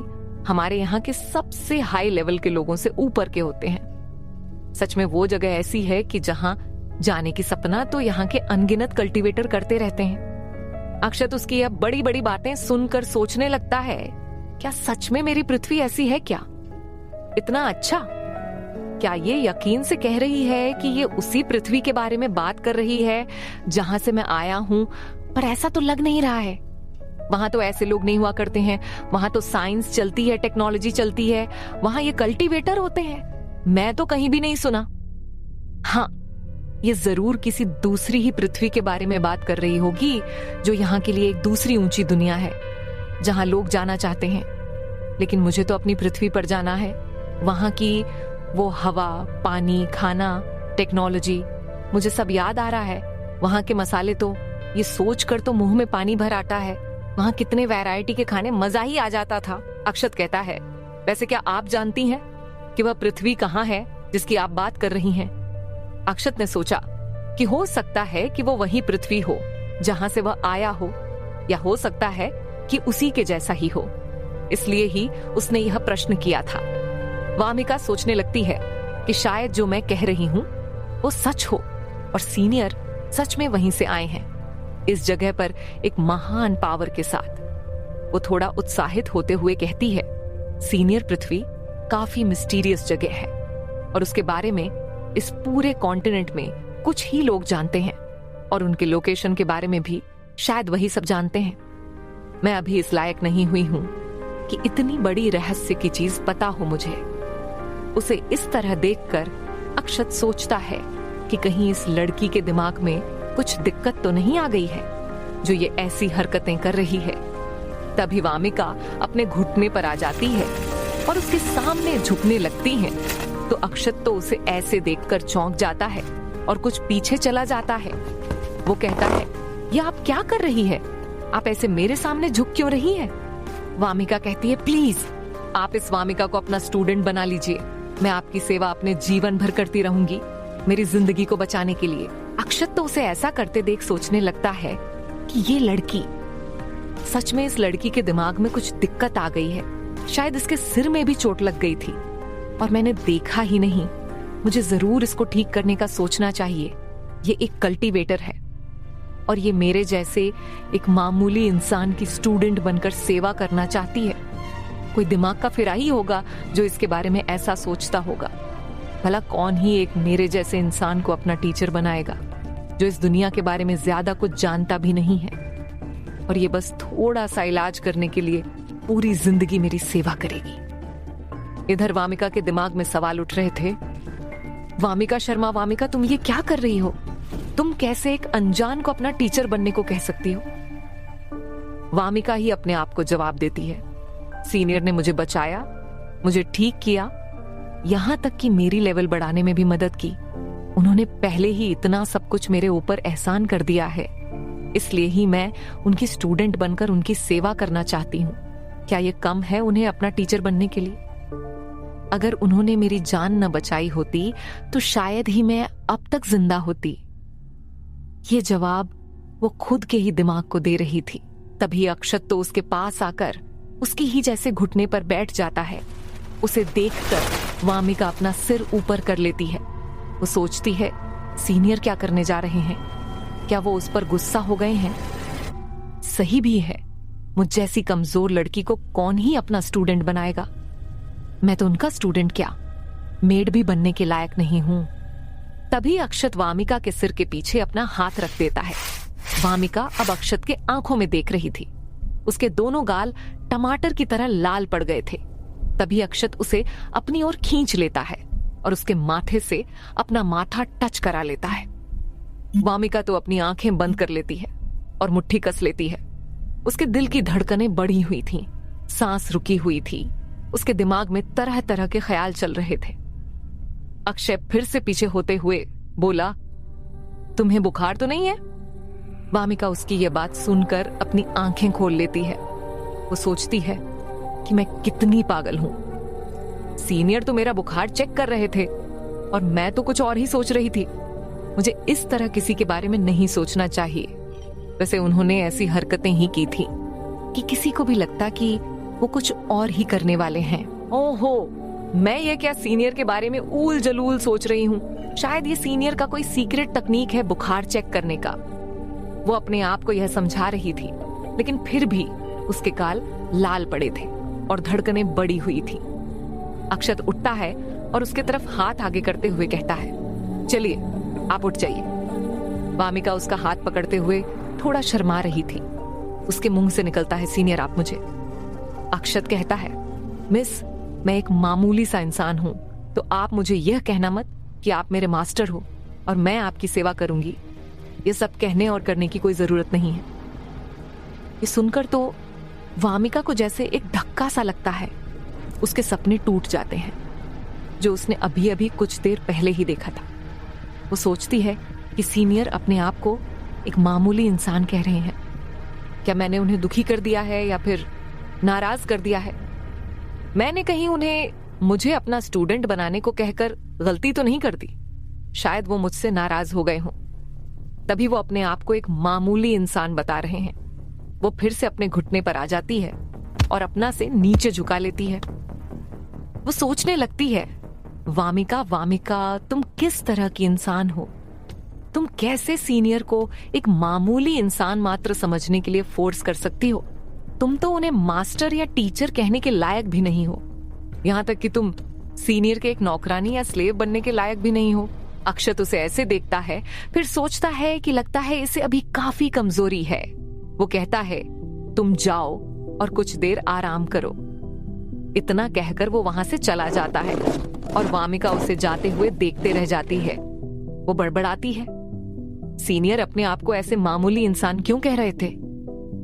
हमारे यहाँ के सबसे हाई लेवल के लोगों से ऊपर के होते हैं। सच में वो जगह ऐसी है कि जहां जाने की सपना तो यहाँ के अनगिनत कल्टीवेटर करते रहते हैं। अक्षत उसकी अब बड़ी बड़ी बातें सुनकर सोचने लगता है, क्या सच में मेरी पृथ्वी ऐसी है क्या? इतना अच्छा? क्या ये यकीन से कह रही है कि ये उसी पृथ्वी के बारे में बात कर रही है जहां से मैं आया हूं? पर ऐसा तो लग नहीं रहा है। वहां तो ऐसे लोग नहीं हुआ करते हैं। वहां तो साइंस चलती है, टेक्नोलॉजी चलती है। वहां ये कल्टीवेटर होते हैं। मैं तो कहीं भी नहीं सुना। हाँ, ये जरूर किसी दूसरी ही पृथ्वी के बारे में बात कर रही होगी, जो यहाँ के लिए एक दूसरी ऊंची दुनिया है जहां लोग जाना चाहते हैं। लेकिन मुझे तो अपनी पृथ्वी पर जाना है। वहां की वो हवा, पानी, खाना, टेक्नोलॉजी, मुझे सब याद आ रहा है। वहां के मसाले तो ये सोचकर तो मुंह में पानी भर आता है। वहां कितने वैरायटी के खाने, मजा ही आ जाता था। अक्षत कहता है, वैसे क्या आप जानती हैं कि वह पृथ्वी कहाँ है जिसकी आप बात कर रही हैं? अक्षत ने सोचा कि हो सकता है कि वो वही पृथ्वी हो जहां से वह आया हो, या हो सकता है कि उसी के जैसा ही हो। इसलिए ही उसने यह प्रश्न किया था। वामिका सोचने लगती है कि शायद जो मैं कह रही हूं वो सच हो और सीनियर सच में वहीं से आए हैं, इस जगह पर एक महान पावर के साथ। वो थोड़ा उत्साहित होते हुए कहती है, सीनियर, पृथ्वी काफी मिस्टीरियस जगह है और उसके बारे में इस पूरे कॉन्टिनेंट में कुछ ही लोग जानते हैं, और उनके लोकेशन के बारे में भी शायद वही सब जानते हैं। मैं अभी इस लायक नहीं हुई हूं कि इतनी बड़ी रहस्य की चीज पता हो मुझे। उसे इस तरह देखकर अक्षत सोचता है कि कहीं इस लड़की के दिमाग में कुछ दिक्कत तो नहीं आ गई है जो ये ऐसी हरकतें कर रही है। तभी वामिका अपने घुटने पर आ जाती है और उसके सामने झुकने लगती है। तो अक्षत तो उसे ऐसे देखकर चौंक जाता है और कुछ पीछे चला जाता है। वो कहता है, ये आप क्या कर रही है? आप ऐसे मेरे सामने झुक क्यों रही है? वामिका कहती है, प्लीज आप इस वामिका को अपना स्टूडेंट बना लीजिए। मैं आपकी सेवा अपने जीवन भर करती रहूंगी, मेरी जिंदगी को बचाने के लिए। अक्षत तो उसे ऐसा करते देख सोचने लगता है कि ये लड़की, सच में इस लड़की के दिमाग में कुछ दिक्कत आ गई है। शायद इसके सिर में भी चोट लग गई थी और मैंने देखा ही नहीं। मुझे जरूर इसको ठीक करने का सोचना चाहिए। ये एक कल्टीवेटर है और ये मेरे जैसे एक मामूली इंसान की स्टूडेंट बनकर सेवा करना चाहती है। कोई दिमाग का फिरा ही होगा जो इसके बारे में ऐसा सोचता होगा। भला कौन ही एक मेरे जैसे इंसान को अपना टीचर बनाएगा जो इस दुनिया के बारे में ज्यादा कुछ जानता भी नहीं है, और ये बस थोड़ा सा इलाज करने के लिए पूरी जिंदगी मेरी सेवा करेगी। इधर वामिका के दिमाग में सवाल उठ रहे थे, वामिका शर्मा, वामिका तुम ये क्या कर रही हो? तुम कैसे एक अनजान को अपना टीचर बनने को कह सकती हो? वामिका ही अपने आप को जवाब देती है, सीनियर ने मुझे बचाया, मुझे ठीक किया, यहां तक कि मेरी लेवल बढ़ाने में भी मदद की। उन्होंने पहले ही इतना सब कुछ मेरे ऊपर एहसान कर दिया है, इसलिए ही मैं उनकी स्टूडेंट बनकर उनकी सेवा करना चाहती हूँ। क्या ये कम है उन्हें अपना टीचर बनने के लिए? अगर उन्होंने मेरी जान न बचाई होती तो शायद ही मैं अब तक जिंदा होती। ये जवाब वो खुद के ही दिमाग को दे रही थी। तभी अक्षत तो उसके पास आकर उसकी ही जैसे घुटने पर बैठ जाता है। उसे देखकर वामिका अपना सिर ऊपर कर लेती है। वो सोचती है, सीनियर क्या करने जा रहे हैं? क्या वो उस पर गुस्सा हो गए हैं? सही भी है, मुझ जैसी कमजोर लड़की को कौन ही अपना स्टूडेंट बनाएगा? मैं तो उनका स्टूडेंट क्या, मेड भी बनने के लायक नहीं हूं। तभी अक्षत वामिका के सिर के पीछे अपना हाथ रख देता है। वामिका अब अक्षत के आंखों में देख रही थी। उसके दोनों गाल टमाटर की तरह लाल पड़ गए थे। तभी अक्षत उसे अपनी ओर खींच लेता है और उसके माथे से अपना माथा टच करा लेता है। वामिका तो अपनी आंखें बंद कर लेती है और मुट्ठी कस लेती है। उसके दिल की धड़कनें बढ़ी हुई थीं, सांस रुकी हुई थी, उसके दिमाग में तरह तरह के ख्याल चल रहे थे। अक्षय फिर से पीछे होते हुए बोला, तुम्हें बुखार तो नहीं है? वामिका उसकी यह बात सुनकर अपनी आंखें खोल लेती है। वो सोचती है कि मैं कितनी पागल हूं। सीनियर तो मेरा बुखार चेक कर रहे थे और मैं तो कुछ और ही सोच रही थी। मुझे इस तरह किसी के बारे में नहीं सोचना चाहिए। वैसे उन्होंने ऐसी हरकतें ही की थी कि किसी को भी लगता कि वो कुछ और ही करने वाले हैं। ओहो, मैं ये क्या सीनियर के बारे में ऊल जलूल सोच रही हूँ। शायद ये सीनियर का कोई सीक्रेट तकनीक है बुखार चेक करने का। वो अपने आप को यह समझा रही थी, लेकिन फिर भी उसके गाल लाल पड़े थे और धड़कनें बढ़ी हुई थी। अक्षत उठता है और उसके तरफ हाथ आगे करते हुए कहता है, चलिए आप उठ जाइए। वामिका उसका हाथ पकड़ते हुए थोड़ा शर्मा रही थी। उसके मुंह से निकलता है, सीनियर आप मुझे। अक्षत कहता है, मिस, मैं एक मामूली सा इंसान हूं, तो आप मुझे यह कहना मत कि आप मेरे मास्टर हो और मैं आपकी सेवा करूंगी। ये सब कहने और करने की कोई जरूरत नहीं है। ये सुनकर तो वामिका को जैसे एक धक्का सा लगता है। उसके सपने टूट जाते हैं जो उसने अभी अभी कुछ देर पहले ही देखा था। वो सोचती है कि सीनियर अपने आप को एक मामूली इंसान कह रहे हैं। क्या मैंने उन्हें दुखी कर दिया है या फिर नाराज कर दिया है? मैंने कहीं उन्हें मुझे अपना स्टूडेंट बनाने को कहकर गलती तो नहीं कर दी? शायद वो मुझसे नाराज हो गए हों, तभी वो अपने आप को एक मामूली इंसान बता रहे हैं। वो फिर से अपने घुटने पर आ जाती है और अपना से नीचे झुका लेती है। वो सोचने लगती है, वामिका, वामिका, तुम किस तरह की इंसान हो? तुम कैसे सीनियर को एक मामूली इंसान मात्र समझने के लिए फोर्स कर सकती हो? तुम तो उन्हें मास्टर या टीचर कहने के लायक भी नहीं हो। यहां तक कि तुम सीनियर के एक नौकरानी या स्लेव बनने के लायक भी नहीं हो। अक्षत उसे ऐसे देखता है, फिर सोचता है कि लगता है इसे अभी काफी कमजोरी है। वो कहता है, तुम जाओ और कुछ देर आराम करो। इतना कहकर वो वहां से चला जाता है और वामिका उसे जाते हुए देखते रह जाती है। वो बड़बड़ाती है, सीनियर अपने आप को ऐसे मामूली इंसान क्यों कह रहे थे?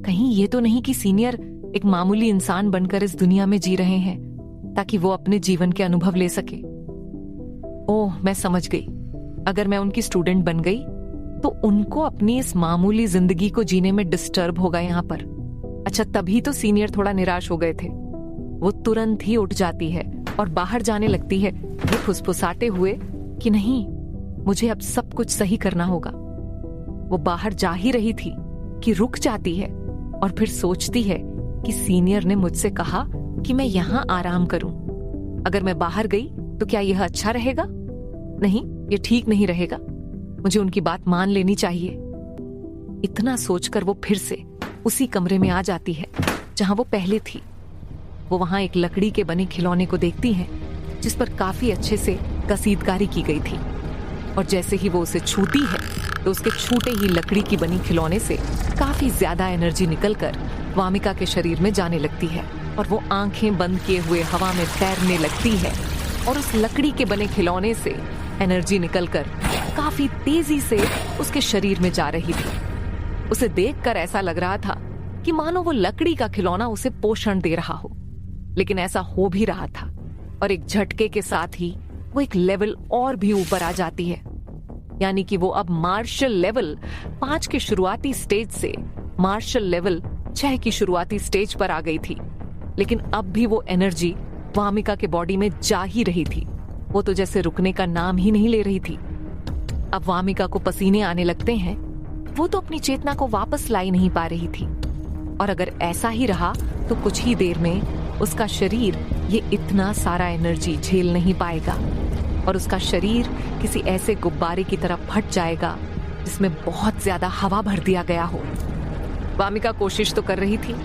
कहीं ये तो नहीं कि सीनियर एक मामूली इंसान बनकर इस दुनिया में जी रहे हैं ताकि वो अपने जीवन के अनुभव ले सके? ओह, मैं समझ गई। अगर मैं उनकी स्टूडेंट बन गई तो उनको अपनी इस मामूली जिंदगी को जीने में डिस्टर्ब होगा यहाँ पर। अच्छा, तभी तो सीनियर थोड़ा निराश हो गए थे। वो तुरंत ही उठ जाती है और बाहर जाने लगती है, ये फुसफुसाते हुए कि नहीं, मुझे अब सब कुछ सही करना होगा। वो बाहर जा ही रही थी कि रुक जाती है और फिर सोचती है कि सीनियर ने मुझसे कहा कि मैं यहाँ आराम करूं। अगर मैं बाहर गई तो क्या यह अच्छा रहेगा? नहीं, ये ठीक नहीं रहेगा। मुझे उनकी बात मान लेनी चाहिए। इतना सोचकर वो फिर से उसी कमरे में आ जाती है जहां वो पहले थी। वो वहां एक लकड़ी के बने खिलौने को देखती है जिस पर काफी अच्छे से कसीदकारी की गई थी, और जैसे ही वो उसे छूती है तो उसके छूटे ही लकड़ी की बनी खिलौने से काफी ज्यादा एनर्जी निकलकर वामिका के शरीर में जाने लगती है और वो आंखें बंद किए हुए हवा में तैरने लगती है और उस लकड़ी के बने खिलौने से एनर्जी निकलकर काफी तेजी से उसके शरीर में जा रही थी। उसे देखकर ऐसा लग रहा था कि मानो वो लकड़ी का खिलौना उसे पोषण दे रहा हो, लेकिन ऐसा हो भी रहा था। और एक झटके के साथ ही वो एक लेवल और भी ऊपर आ जाती है, यानी कि वो अब मार्शल लेवल 5 के शुरुआती स्टेज से मार्शल लेवल 6 की शुरुआती स्टेज पर आ गई थी। लेकिन अब भी वो एनर्जी वामिका के बॉडी में जा ही रही थी। वो तो जैसे रुकने का नाम ही नहीं ले रही थी। अब वामिका को पसीने आने लगते हैं। वो तो अपनी चेतना को वापस ला ही नहीं पा रही थी, और अगर ऐसा ही रहा तो कुछ ही देर में उसका शरीर ये इतना सारा एनर्जी झेल नहीं पाएगा और उसका शरीर किसी ऐसे गुब्बारे की तरह फट जाएगा जिसमें बहुत ज्यादा हवा भर दिया गया हो। वामिका कोशिश तो कर रही थी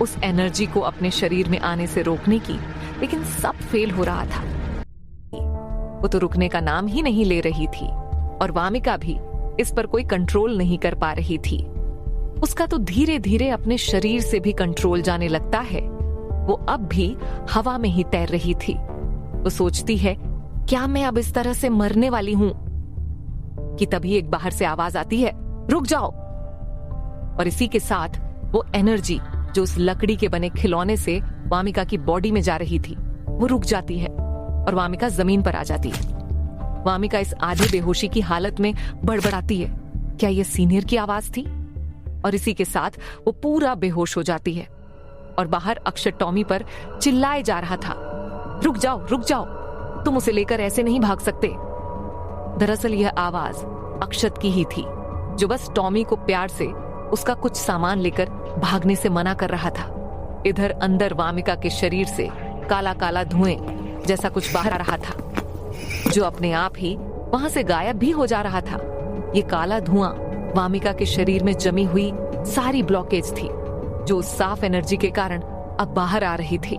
उस एनर्जी को अपने शरीर में आने से रोकने की, लेकिन सब फेल हो रहा था। वो तो रुकने का नाम ही नहीं ले रही थी और वामिका भी इस पर कोई कंट्रोल नहीं कर पा रही थी। उसका तो धीरे धीरे अपने शरीर से भी कंट्रोल जाने लगता है। वो अब भी हवा में ही तैर रही थी। वो सोचती है क्या मैं अब इस तरह से मरने वाली हूं? कि तभी एक बाहर से आवाज आती है, रुक जाओ। और इसी के साथ वो एनर्जी जो उस लकड़ी के बने खिलौने से वामिका की बॉडी में जा रही थी, वो रुक जाती है और वामिका जमीन पर आ जाती है। वामिका इस आधी बेहोशी की हालत में बड़बड़ाती है, क्या ये सीनियर की आवाज थी? और इसी के साथ वो पूरा बेहोश हो जाती है और बाहर अक्षत टॉमी पर चिल्लाए जा रहा था, रुक जाओ, तुम उसे लेकर ऐसे नहीं भाग सकते। दरअसल यह आवाज अक्षत की ही थी, जो बस टॉमी को प्यार से उसका कुछ सामान लेकर भागने से मना कर रहा था। इधर अंदर वामिका के शरीर से काला काला धुएं जैसा कुछ बाहर आ रहा था, जो अपने आप ही वहां से गायब भी हो जा रहा था। ये काला धुआं वामिका के शरीर में जमी हुई सारी ब्लॉकेज थी, जो उस साफ एनर्जी के कारण अब बाहर आ रही थी।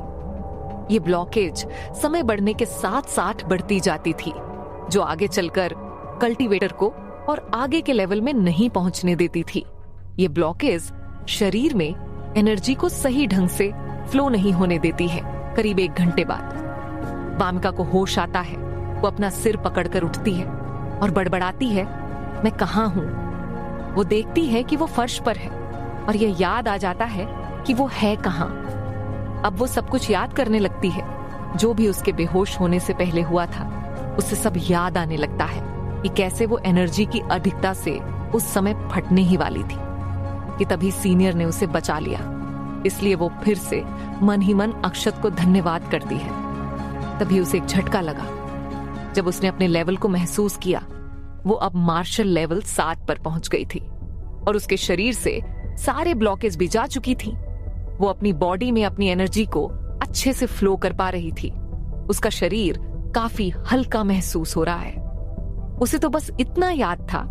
ये ब्लॉकेज समय बढ़ने के साथ साथ बढ़ती जाती थी, जो आगे चलकर कल्टीवेटर को और आगे के लेवल में नहीं पहुंचने देती थी। ये ब्लॉकेज शरीर में एनर्जी को सही ढंग से फ्लो नहीं होने देती है। करीब 1 घंटे बाद वामिका को होश आता है। वो अपना सिर पकड़कर उठती है और बड़बड़ाती है, मैं कहाँ हूं? वो देखती है कि वो फर्श पर है और यह याद आ जाता है कि वो है कहाँ। अब वो सब कुछ याद करने लगती है, जो भी उसके बेहोश होने से पहले हुआ था, उसे सब याद आने लगता है कि कैसे वो एनर्जी की अधिकता से उस समय फटने ही वाली थी। कि तभी सीनियर ने उसे बचा लिया, इसलिए वो फिर से मन ही मन अक्षत को धन्यवाद करती है। तभी उसे एक झटका लगा जब उसने अपने लेवल को महसूस किया। वो अब मार्शल लेवल 7 पर पहुंच गई थी और उसके शरीर से सारे ब्लॉकेज भी जा चुकी थी। वो अपनी बॉडी में अपनी एनर्जी को अच्छे से फ्लो कर पा रही थी। उसका शरीर काफी हल्का महसूस हो रहा है। उसे तो बस इतना याद था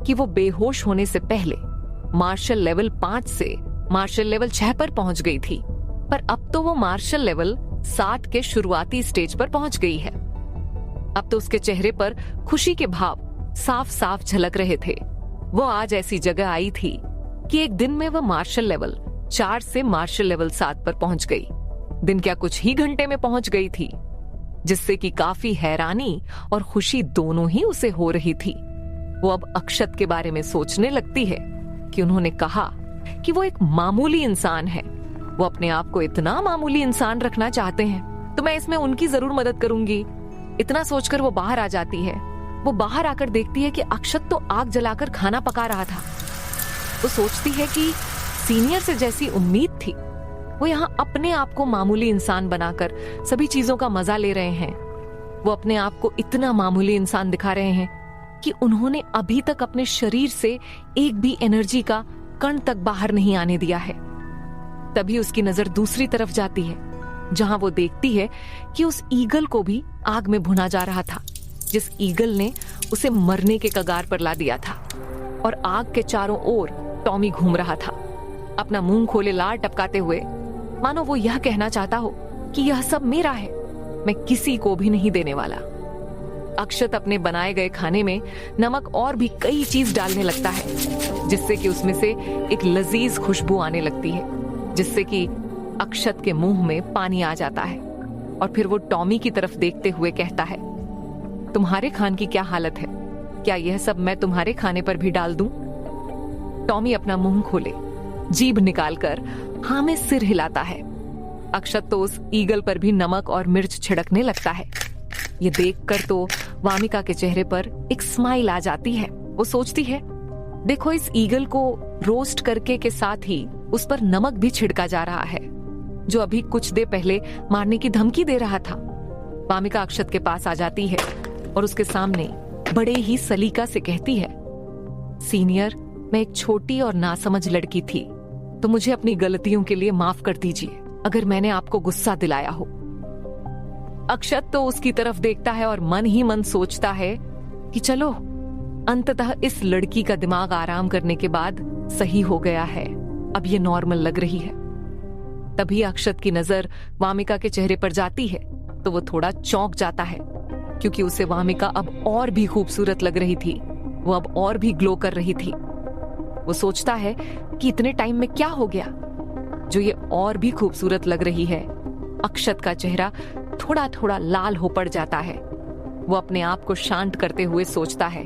कि वो बेहोश होने से पहले मार्शल लेवल 5 से मार्शल लेवल 6 पर पहुंच गई थी, पर अब तो वो मार्शल लेवल 7 के शुरुआती स्टेज पर पहुंच गई है। अब तो उसके चेहरे पर खुशी के भाव साफ साफ झलक रहे थे। वो आज ऐसी जगह आई थी कि एक दिन में वो मार्शल लेवल 4 से मार्शल लेवल 7 पर पहुंच गई। दिन क्या कुछ ही घंटे में पहुंच गई थी, जिससे कि काफी हैरानी और खुशी दोनों ही उसे हो रही थी। वो अब अक्षत के बारे में सोचने लगती है कि उन्होंने कहा कि वो एक मामूली इंसान है। वो अपने आप को इतना मामूली इंसान रखना चाहते हैं तो मैं इसमें उनकी जरूर मदद करूंगी। इतना सोचकर वो बाहर आ जाती है। वो बाहर आकर देखती है कि अक्षत तो आग जलाकर खाना पका रहा था। वो सोचती है कि सीनियर से जैसी उम्मीद थी, वो यहाँ अपने आप को मामूली इंसान बनाकर सभी चीजों का मजा ले रहे हैं। वो अपने आप को इतना मामूली इंसान दिखा रहे हैं कि उन्होंने अभी तक अपने शरीर से एक भी एनर्जी का कण तक बाहर नहीं आने दिया है। तभी उसकी नजर दूसरी तरफ जाती है, जहां वो देखती है कि उस ईगल को भी आग में भुना जा रहा था, जिस ईगल ने उसे मरने के कगार पर ला दिया था। और आग के चारों ओर टॉमी घूम रहा था, अपना मुंह खोले लार टपकाते हुए, मानो वो यह कहना चाहता हो कि यह सब मेरा है, मैं किसी को भी नहीं देने वाला। अक्षत अपने बनाए गए खाने में नमक और भी कई चीज डालने लगता है, जिससे कि उसमें से एक लजीज खुशबू आने लगती है, जिससे कि अक्षत के मुंह में पानी आ जाता है। और फिर वो टॉमी की तरफ देखते हुए कहता है, तुम्हारे खान की क्या हालत है? क्या यह सब मैं तुम्हारे खाने पर भी डाल दूं? टॉमी अपना मुंह खोले, जीभ निकालकर हाँ में सिर हिलाता है। अक्षत तो उस ईगल पर भी नमक और मिर्च छिड़कने लगता है। ये देखकर तो वामिका के चेहरे पर एक स्माइल आ जाती है। वो सोचती है, देखो इस ईगल को रोस्ट करके के साथ ही उस पर नमक भी छिड़का जा रहा है, जो अभी कुछ देर पहले मारने की धमकी दे रहा था। वामिका अक्षत के पास आ जाती है और उसके सामने बड़े ही सलीका से कहती है, सीनियर, मैं एक छोटी और नासमझ लड़की थी, तो मुझे अपनी गलतियों के लिए माफ कर दीजिए अगर मैंने आपको गुस्सा दिलाया हो। अक्षत तो उसकी तरफ देखता है और मन ही मन सोचता है कि चलो, अंततः इस लड़की का दिमाग आराम करने के बाद सही हो गया है, अब ये नॉर्मल लग रही है। तभी अक्षत की नजर वामिका के चेहरे पर जाती है तो वो थोड़ा चौंक जाता है, क्योंकि उसे वामिका अब और भी खूबसूरत लग रही थी। वो अब और भी ग्लो कर रही थी। वो सोचता है कि इतने टाइम में क्या हो गया जो ये और भी खूबसूरत लग रही है। अक्षत का चेहरा थोड़ा थोड़ा लाल हो पड़ जाता है। वो अपने आप को शांत करते हुए सोचता है,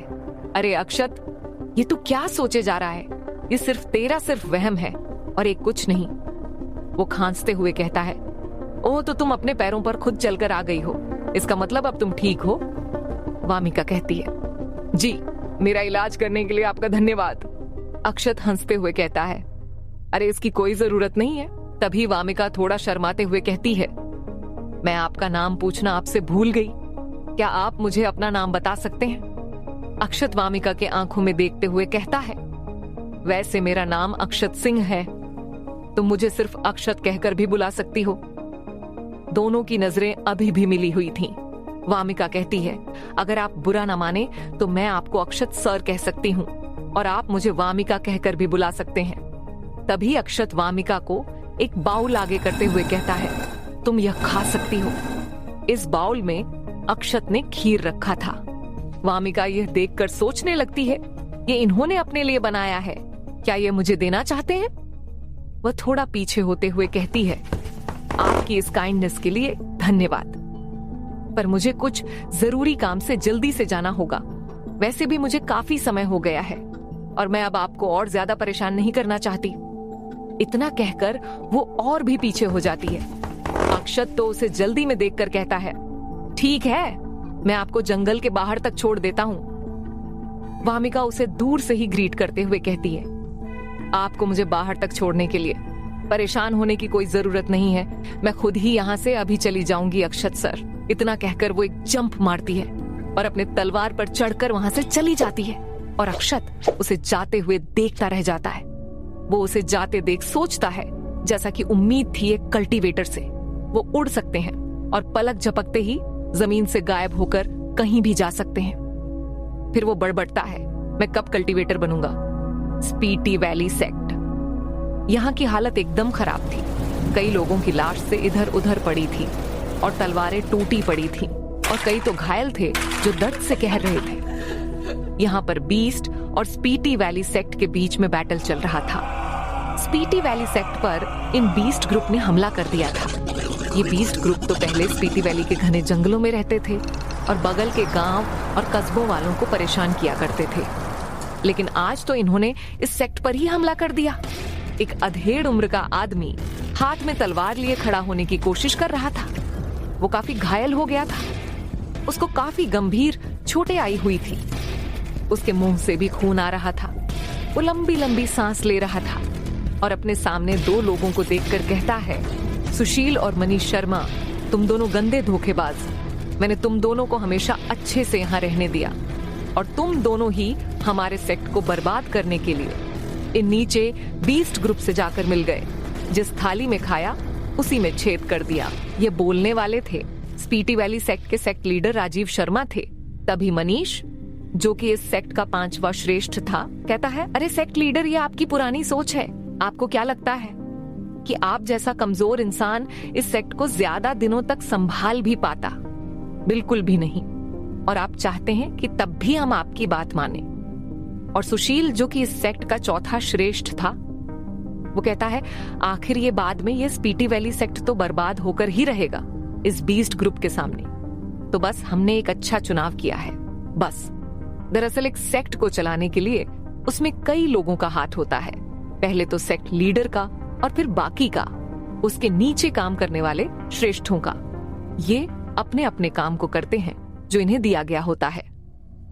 अरे अक्षत, ये तू क्या सोचे जा रहा है? ये सिर्फ तेरा सिर्फ वहम है और एक कुछ नहीं। वो खांसते हुए कहता है, ओह, तो तुम अपने पैरों पर खुद चलकर आ गई हो, इसका मतलब अब तुम ठीक हो? वामिका कहती है, जी, मेरा इलाज करने के लिए आपका धन्यवाद। अक्षत हंसते हुए कहता है, अरे इसकी कोई जरूरत नहीं है। तभी वामिका थोड़ा शर्माते हुए कहती है, मैं आपका नाम पूछना आपसे भूल गई, क्या आप मुझे अपना नाम बता सकते हैं? अक्षत वामिका के आंखों में देखते हुए कहता है, वैसे मेरा नाम अक्षत सिंह है, तुम मुझे सिर्फ अक्षत कहकर भी बुला सकती हो। दोनों की नजरें अभी भी मिली हुई थीं। वामिका कहती है, अगर आप बुरा ना माने तो मैं आपको अक्षत सर कह सकती हूँ और आप मुझे वामिका कहकर भी बुला सकते हैं। तभी अक्षत वामिका को एक बाउल आगे करते हुए कहता है, तुम यह खा सकती हो। इस बाउल में अक्षत ने खीर रखा था। वामिका यह देखकर सोचने लगती है, ये इन्होंने अपने लिए बनाया है, क्या ये मुझे देना चाहते हैं? वह थोड़ा पीछे होते हुए कहती है, आपकी इस काइंडनेस के लिए धन्यवाद, पर मुझे कुछ जरूरी काम से जल्दी से जाना होगा। वैसे भी मुझे काफी समय हो गया है और मैं अब आपको और ज्यादा परेशान नहीं करना चाहती। इतना कहकर वो और भी पीछे हो जाती है। अक्षत तो उसे जल्दी में देखकर कहता है, ठीक है, मैं आपको जंगल के बाहर तक छोड़ देता हूँ। वामिका उसे दूर से ही ग्रीट करते हुए कहती है, आपको मुझे बाहर तक छोड़ने के लिए परेशान होने की कोई जरूरत नहीं है, मैं खुद ही यहाँ से अभी चली जाऊंगी अक्षत सर। इतना कहकर वो एक जंप मारती है और अपने तलवार पर चढ़कर वहां से चली जाती है और अक्षत उसे जाते हुए देखता रह जाता है। वो उसे जाते देख सोचता है, जैसा कि उम्मीद थी एक कल्टीवेटर से वो उड़ सकते हैं और पलक झपकते ही जमीन से गायब होकर कहीं भी जा सकते हैं। फिर वो बड़बड़ता है, मैं कब कल्टीवेटर बनूंगा? Spiti valley sect. यहाँ की हालत एकदम खराब थी। कई लोगों की लाश से इधर उधर पड़ी थी और तलवारें टूटी पड़ी थीं और कई तो घायल थे जो दर्द से कह रहे थे। यहाँ पर बीस्ट और स्पीटी वैली सेक्ट के बीच में बैटल चल रहा था। स्पीटी वैली सेक्ट पर इन बीस्ट ग्रुप ने हमला कर दिया था। ये बीस्ट ग्रुप तो पहले स्पीटी वैली के घने जंगलों में रहते थे और बगल के गांव और कस्बों वालों को परेशान किया करते थे, लेकिन आज तो इन्होंने इस सेक्ट पर ही हमला कर दिया। एक अधेड़ उम्र का आदमी हाथ में तलवार लिए खड़ा होने की कोशिश कर रहा था। वो काफी घायल हो गया था, उसको काफी गंभीर चोटें आई हुई थी, उसके मुंह से भी खून आ रहा था। वो लंबी लंबी सांस ले रहा था और अपने सामने दो लोगों को देखकर कहता है, सुशील और मनीष शर्मा, तुम दोनों गंदे धोखेबाज, मैंने तुम दोनों को हमेशा अच्छे से यहाँ रहने दिया और तुम दोनों ही हमारे सेक्ट को बर्बाद करने के लिए इन नीचे बीस्ट ग्रुप से जाकर मिल गए। जिस थाली में खाया उसी में छेद कर दिया। ये बोलने वाले थे स्पीटी वैली सेक्ट के सेक्ट लीडर राजीव शर्मा थे। तभी मनीष, जो कि इस सेक्ट का 5वां श्रेष्ठ था, कहता है, अरे सेक्ट लीडर, ये आपकी पुरानी सोच है। आपको क्या लगता है कि आप जैसा कमजोर इंसान इस सेक्ट को ज्यादा दिनों तक संभाल भी पाता? बिल्कुल भी नहीं। और आप चाहते हैं कि तब भी हम आपकी बात माने। और सुशील, जो कि इस सेक्ट का 4था श्रेष्ठ था, वो कहता है, आखिर ये बाद में ये स्पीटी वैली सेक्ट तो बर्बाद होकर ही रहेगा इस बीस्ट ग्रुप के सामने। तो बस हमने एक अच्छा चुनाव किया है, बस। दरअसल एक सेक्ट को चलाने के लिए उसमें कई लोगों का हाथ होता है। पहले तो सेक्ट लीडर का और फिर बाकी का, उसके नीचे काम करने वाले श्रेष्ठों का। ये अपने अपने काम को करते हैं जो इन्हें दिया गया होता है।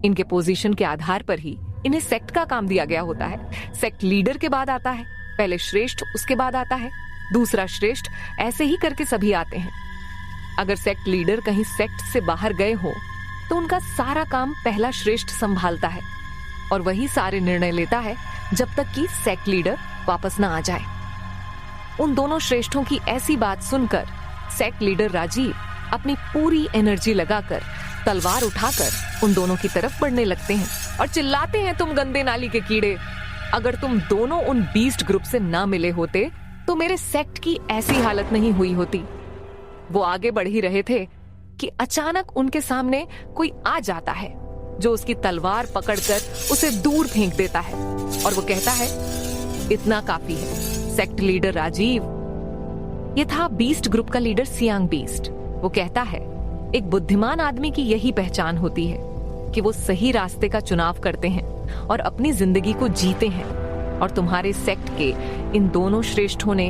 इनके पोजीशन के आधार पर ही इन्हें सेक्ट का काम दिया गया होता है। सेक्ट लीडर के बाद आता है, पहले श्रेष्ठ, उसके बाद आता है दूसरा श्रेष्ठ, ऐसे ही करके सभी आते हैं। अगर सेक्ट लीडर कहीं सेक्ट से बाहर गए हो तो उनका सारा काम पहला श्रेष्ठ संभालता है और वही सारे निर्णय लेता है जब तक कि सेक्ट लीडर वापस ना आ जाए। उन दोनों श्रेष्ठों की ऐसी बात सुनकर सेक्ट लीडर राजीव अपनी पूरी एनर्जी लगाकर तलवार उठाकर उन दोनों की तरफ बढ़ने लगते हैं और चिल्लाते हैं, तुम गंदे नाली के कीड़े, अगर तुम दोनों उन बीस्ट ग्रुप से ना मिले होते तो मेरे सेक्ट की ऐसी हालत नहीं हुई होती। वो आगे बढ़ ही रहे थे कि अचानक उनके सामने कोई आ जाता है जो उसकी तलवार पकड़कर उसे दूर फेंक देता है और वो कहता है, इतना काफी है सेक्ट लीडर राजीव। ये था बीस्ट ग्रुप का लीडर सियांग बीस्ट। वो कहता है, एक बुद्धिमान आदमी की यही पहचान होती है कि वो सही रास्ते का चुनाव करते हैं और अपनी जिंदगी को जीते हैं। और तुम्हारे सेक्ट के इन दोनों श्रेष्ठों ने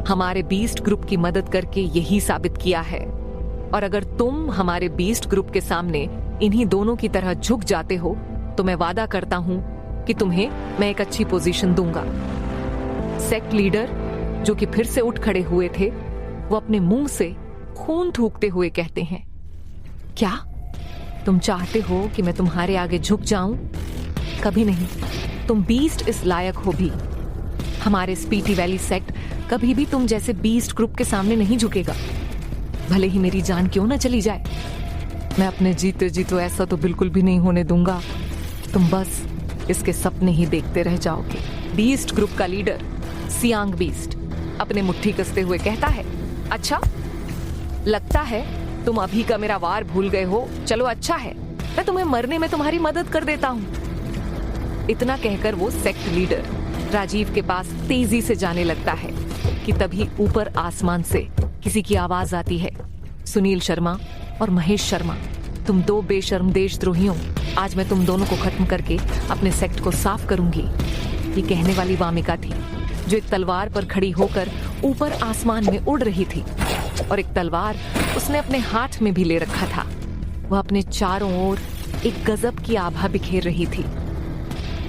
हमारे बीस्ट ग्रुप की मदद करके यही साबित किया है। और अगर तुम हमारे बीस्ट ग्रुप के सामने इन्हीं दोनों की तरह झुक जाते हो तो मैं वादा करता हूं कि तुम्हें मैं एक अच्छी पोजीशन दूंगा। सेक्ट लीडर, जो कि फिर से उठ खड़े हुए थे, वो अपने मुंह से खून थूकते हुए कहते हैं, क्या तुम चाहते हो कि मैं तुम्हारे आगे झुक जाऊं? कभी नहीं। तुम बीस्ट इस लायक हो भी। हमारे स्पीटी वैली सेक्ट कभी भी तुम जैसे बीस्ट ग्रुप के सामने नहीं झुकेगा, भले ही मेरी जान क्यों ना चली जाए। मैं अपने जीते जी तो ऐसा तो बिल्कुल भी नहीं होने दूंगा। तुम बस इसके सपने ही देखते रह जाओगे। बीस्ट ग्रुप का लीडर सियांग बीस्ट अपने मुट्ठी कसते हुए कहता है, अच्छा, लगता है तुम अभी का मेरा वार भूल गए हो। चलो अच्छा है, मैं तुम्हें मरने में तुम्हारी मदद कर देता हूँ। इतना कहकर वो सेक्ट लीडर राजीव के पास तेजी से जाने लगता है कि तभी ऊपर आसमान से किसी की आवाज आती है, सुनील शर्मा और महेश शर्मा, तुम दो बेशर्म देशद्रोहियों, आज मैं तुम दोनों को खत्म करके अपने सेक्ट को साफ करूंगी। ये कहने वाली वामिका थी, जो एक तलवार पर खड़ी होकर ऊपर आसमान में उड़ रही थी और एक तलवार उसने अपने हाथ में भी ले रखा था। वह अपने चारों ओर एक गजब की आभा बिखेर रही थी।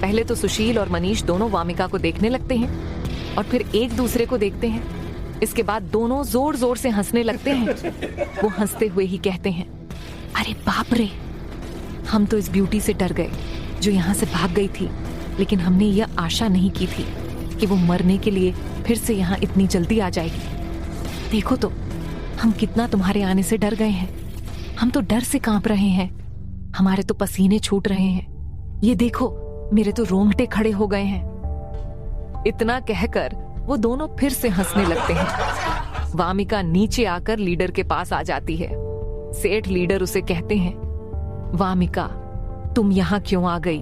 पहले तो सुशील और मनीष दोनों वामिका को देखने लगते हैं और फिर एक दूसरे को देखते हैं। इसके बाद दोनों जोर जोर से हंसने लगते हैं। वो हंसते हुए ही कहते हैं, अरे बाप रे, हम तो इस ब्यूटी से डर गए जो यहाँ से भाग गई थी, लेकिन हमने यह आशा नहीं की थी कि वो मरने के लिए फिर से यहाँ इतनी जल्दी आ जाएगी। देखो तो हम कितना तुम्हारे आने से डर गए हैं। हम तो डर से कांप रहे हैं, हमारे तो पसीने छूट रहे हैं। ये देखो, मेरे तो रोंगटे खड़े हो गए हैं। इतना कहकर वो दोनों फिर से हंसने लगते हैं। वामिका नीचे आकर लीडर के पास आ जाती है। सेठ लीडर उसे कहते हैं, वामिका, तुम यहाँ क्यों आ गई?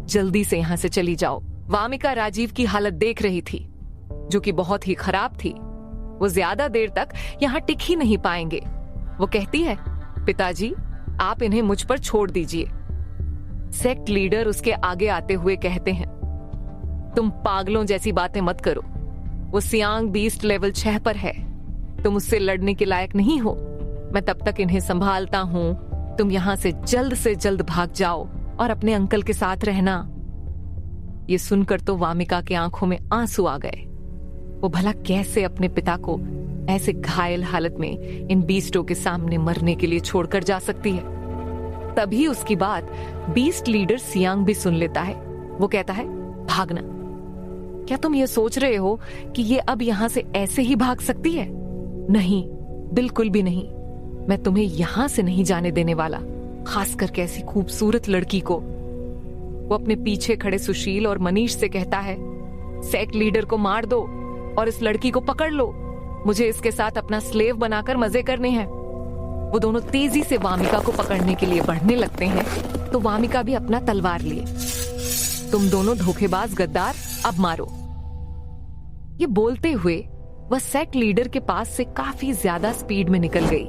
जल्दी से यहाँ से चली जाओ। वामिका राजीव की हालत देख रही थी, जो कि बहुत ही खराब थी। वो ज्यादा देर तक यहाँ टिक ही नहीं पाएंगे। वो कहती है, पिताजी, आप इन्हें मुझ पर छोड़ दीजिए। सेक्ट लीडर उसके आगे आते हुए कहते हैं, तुम पागलों जैसी बातें मत करो। वो सियांग बीस्ट लेवल 6 पर है। तुम उससे लड़ने के लायक नहीं हो। मैं तब तक इन्हें संभालता हूँ। तुम यहाँ से जल्द भाग जाओ और अपने अंकल के साथ रहना। ये सुनकर तो वामिका के आंखों में आंसू आ गए। वो भला कैसे अपने पिता को ऐसे घायल हालत में इन बीस्टों के सामने मरने के लिए छोड़कर जा सकती है। तभी उसकी बात बीस्ट लीडर सियांग भी सुन लेता है। वो कहता है, भागना? क्या तुम ये सोच रहे हो कि ये अब यहाँ से ऐसे ही भाग सकती है? नहीं, बिल्कुल भी नहीं। मैं तुम्हें यहाँ से नहीं जाने देने वाला, खास करके ऐसी खूबसूरत लड़की को। वो अपने पीछे खड़े सुशील और मनीष से कहता है, सेक्ट लीडर को मार दो और इस लड़की को पकड़ लो। मुझे इसके साथ अपना स्लेव बनाकर मजे करने हैं। वो दोनों तेजी से वामिका को पकड़ने के लिए बढ़ने लगते हैं, तो वामिका भी अपना तलवार लिए। तुम दोनों धोखेबाज गद्दार, अब मारो। ये बोलते हुए वह सेक्ट लीडर के पास से काफी ज्यादा स्पीड में निकल गई,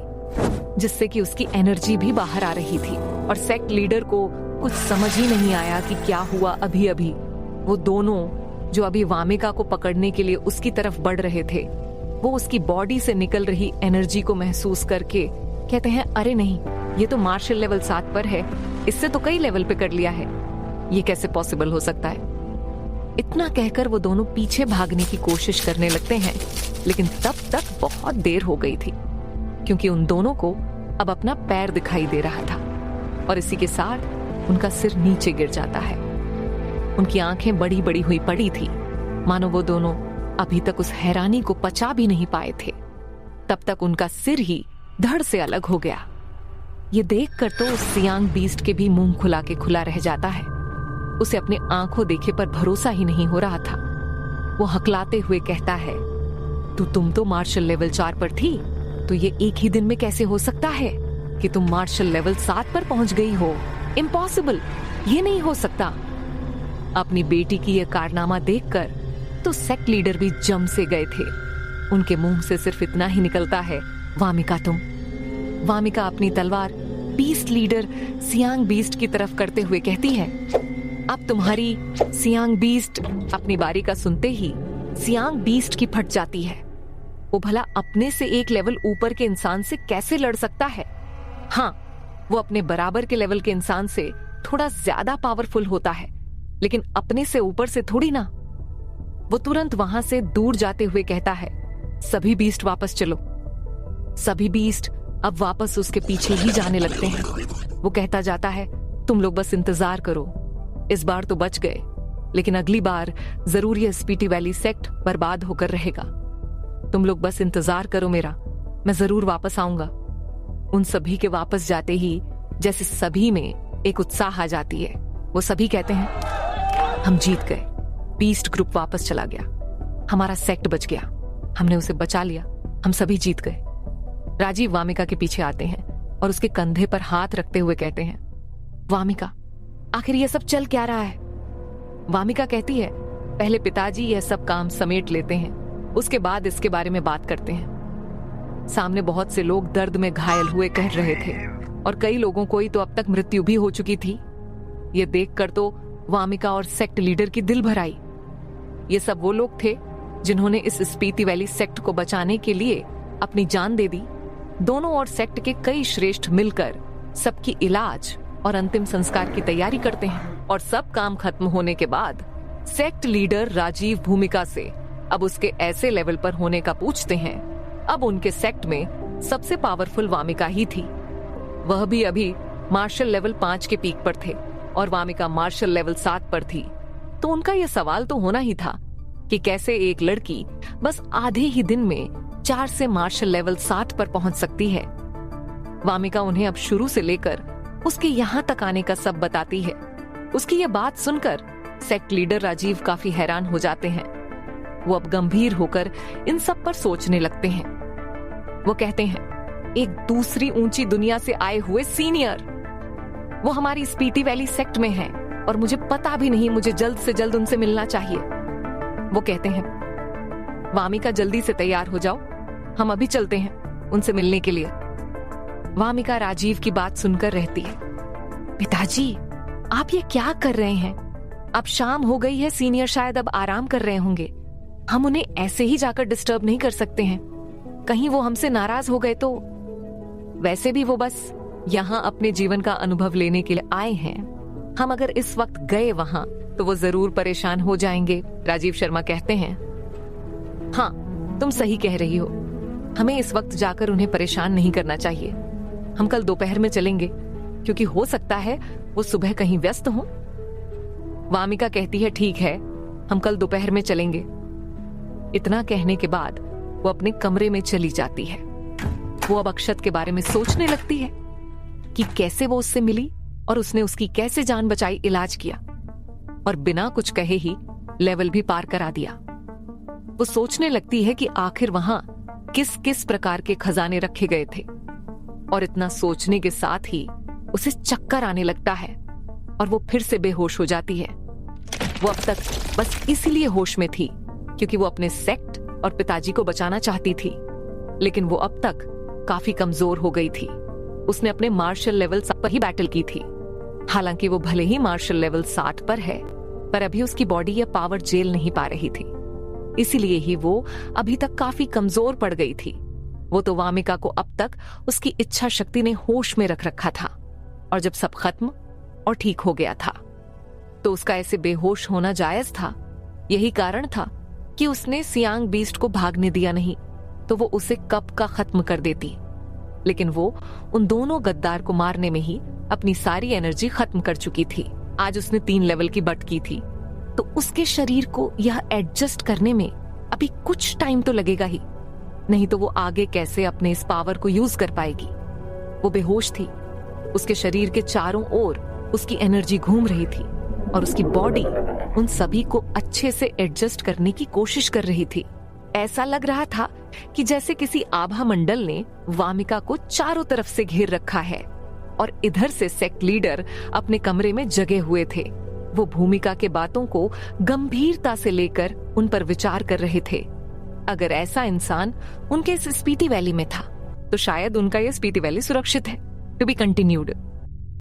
जिससे कि उसकी एनर्जी भी बाहर आ रही थी। और सेक्ट लीडर को कुछ समझ ही नहीं आया कि क्या हुआ। अभी अभी वो दोनों, जो अभी वामिका को पकड़ने के लिए उसकी तरफ बढ़ रहे थे, वो उसकी बॉडी से निकल रही एनर्जी को महसूस करके कहते हैं, अरे नहीं, ये तो मार्शल लेवल 7 पर है। इससे तो कई लेवल पे कर लिया है। ये कैसे पॉसिबल हो सकता है? इतना कहकर वो दोनों पीछे भागने की कोशिश करने लगते हैं, लेकिन तब तक बहुत देर हो गई थी, क्योंकि उन दोनों को अब अपना पैर दिखाई दे रहा था और इसी के साथ उनका सिर नीचे गिर जाता है। उनकी आंखें बड़ी बड़ी हुई पड़ी थी, मानो वो दोनों अभी तक उस हैरानी को पचा भी नहीं पाए थे। तब तक उनका सिर ही धड़ से अलग हो गया। ये देखकर तो उस सियांग बीस्ट के भी मुंह खुला के खुला रह जाता है। उसे अपने आंखों देखे पर भरोसा ही नहीं हो रहा था। वो हकलाते हुए कहता है, तुम तो मार्शल लेवल 4 पर थी, तो ये एक ही दिन में कैसे हो सकता है कि तुम मार्शल लेवल 7 पर पहुंच गई हो? इम्पॉसिबल, ये नहीं हो सकता। अपनी बेटी की यह कारनामा देखकर तो सेक्ट लीडर भी जम से गए थे। उनके मुंह से सिर्फ इतना ही निकलता है, वामिका, वामिका अपनी तलवार बीस्ट लीडर सियांग बीस्ट की तरफ करते हुए कहती है, अब तुम्हारी सियांग बीस्ट। अपनी बारी का सुनते ही सियांग बीस्ट की फट जाती है। वो भला अपने से एक लेवल ऊपर के इंसान से कैसे लड़ सकता है? हाँ, वो अपने बराबर के लेवल के इंसान से थोड़ा ज्यादा पावरफुल होता है, लेकिन अपने से ऊपर से थोड़ी ना। वो तुरंत वहां से दूर जाते हुए कहता है, सभी बीस्ट वापस चलो। सभी बीस्ट अब वापस उसके पीछे ही जाने लगते हैं। वो कहता जाता है, तुम लोग बस इंतजार करो, इस बार तो बच गए, लेकिन अगली बार जरूर ये स्पीटी वैली सेक्ट बर्बाद होकर रहेगा। तुम लोग बस इंतजार करो मेरा, मैं जरूर वापस आऊंगा। उन सभी के वापस जाते ही जैसे सभी में एक उत्साह आ जाती है। वो सभी कहते हैं, हम जीत गए, बीस्ट ग्रुप वापस चला गया, हमारा सेक्ट बच गया, हमने उसे बचा लिया, हम सभी जीत गए। राजीव वामिका के पीछे आते हैं और उसके कंधे पर हाथ रखते हुए कहते हैं, वामिका, आखिर यह सब चल क्या रहा है? वामिका कहती है, पहले पिताजी यह सब काम समेट लेते हैं, उसके बाद इसके बारे में बात करते हैं। सामने बहुत से लोग दर्द में घायल हुए कह रहे थे और कई लोगों को ही तो अब तक मृत्यु भी हो चुकी थी। ये देखकर तो वामिका और सेक्ट लीडर की दिल भर आई। ये सब वो लोग थे जिन्होंने इस स्पीति वैली सेक्ट को बचाने के लिए अपनी जान दे दी। दोनों और सेक्ट के कई श्रेष्ठ मिलकर सबकी इलाज और अंतिम संस्कार की तैयारी करते हैं। और सब काम खत्म होने के बाद सेक्ट लीडर राजीव भूमिका से अब उसके ऐसे लेवल पर होने का पूछते हैं। अब उनके सेक्ट में सबसे पावरफुल वामिका ही थी। वह भी अभी मार्शल लेवल 5 के पीक पर थे और वामिका मार्शल लेवल 7 पर थी। तो उनका यह सवाल तो होना ही था कि कैसे एक लड़की बस आधे ही दिन में 4 से मार्शल लेवल 7 पर पहुंच सकती है। वामिका उन्हें अब शुरू से लेकर उसके यहाँ तक आने का सब बताती है। उसकी ये बात सुनकर सेक्ट लीडर राजीव काफी हैरान हो जाते हैं। वो अब गंभीर होकर इन सब पर सोचने लगते हैं। वो कहते हैं, एक दूसरी ऊंची दुनिया से आए हुए सीनियर, वो हमारी स्पीति वैली सेक्ट में हैं और मुझे पता भी नहीं, मुझे जल्द से जल्द उनसे मिलना चाहिए। वो कहते हैं, वामिका जल्दी से तैयार हो जाओ, हम अभी चलते हैं उनसे मिलने के लिए। वामिका राजीव की बात सुनकर रहती है, पिताजी आप ये क्या कर रहे हैं? अब शाम हो गई है, सीनियर शायद अब आराम कर रहे होंगे, हम उन्हें ऐसे ही जाकर डिस्टर्ब नहीं कर सकते हैं, कहीं वो हमसे नाराज हो गए तो। वैसे भी वो बस यहाँ अपने जीवन का अनुभव लेने के लिए आए हैं, हम अगर इस वक्त गए वहां तो वो जरूर परेशान हो जाएंगे। राजीव शर्मा कहते हैं, हाँ तुम सही कह रही हो, हमें इस वक्त जाकर उन्हें परेशान नहीं करना चाहिए। हम कल दोपहर में चलेंगे, क्योंकि हो सकता है वो सुबह कहीं व्यस्त हो। वामिका कहती है, ठीक है, हम कल दोपहर में चलेंगे। इतना कहने के बाद वो अपने कमरे में चली जाती है। वो अब अक्षत के बारे में सोचने लगती है कि कैसे वो उससे मिली और उसने उसकी कैसे जान बचाई, इलाज किया और बिना कुछ कहे ही लेवल भी पार करा दिया। वो सोचने लगती है कि आखिर वहां किस किस प्रकार के खजाने रखे गए थे और इतना सोचने के साथ ही उसे चक्कर आने लगता है और वो फिर से बेहोश हो जाती है। वो अब तक बस इसलिए होश में थी क्योंकि वो अपने सेक्ट और पिताजी को बचाना चाहती थी, लेकिन वो अब तक काफी कमजोर हो गई थी। उसने अपने मार्शल लेवल 7 पर ही बैटल की थी। हालांकि वो भले ही मार्शल लेवल 60 पर है, पर अभी उसकी बॉडी यह पावर झेल नहीं पा रही थी, इसीलिए ही वो अभी तक काफी कमजोर पड़ गई थी। वो तो वामिका को अब तक उसकी इच्छा शक्ति ने होश में रख रखा था और जब सब खत्म और ठीक हो गया था तो उसका ऐसे बेहोश होना जायज था। यही कारण था कि उसने सियांग बीस्ट को भागने दिया नहीं तो वो उसे कब का खत्म कर देती। लेकिन वो उन दोनों गद्दार को मारने में ही अपनी सारी एनर्जी खत्म कर चुकी थी। आज उसने 3 लेवल की बट की थी, तो उसके शरीर को यह एडजस्ट करने में अभी कुछ टाइम तो लगेगा ही, नहीं तो वो आगे कैसे अपने इस पावर को यूज कर पाएगी। वो बेहोश थी, उसके शरीर के चारों ओर उसकी एनर्जी घूम रही थी और उसकी बॉडी उन सभी को अच्छे से एडजस्ट करने की कोशिश कर रही थी। ऐसा लग रहा था कि जैसे किसी आभा मंडल ने वामिका को चारों तरफ से घेर रखा है और इधर से सेक्ट लीडर अपने कमरे में जगे हुए थे। वो भूमिका के बातों को गंभीरता से लेकर उन पर विचार कर रहे थे। अगर ऐसा इंसान उनके इस स्पीति वैली में था तो शायद उनका ये स्पीति वैली सुरक्षित है। To be continued.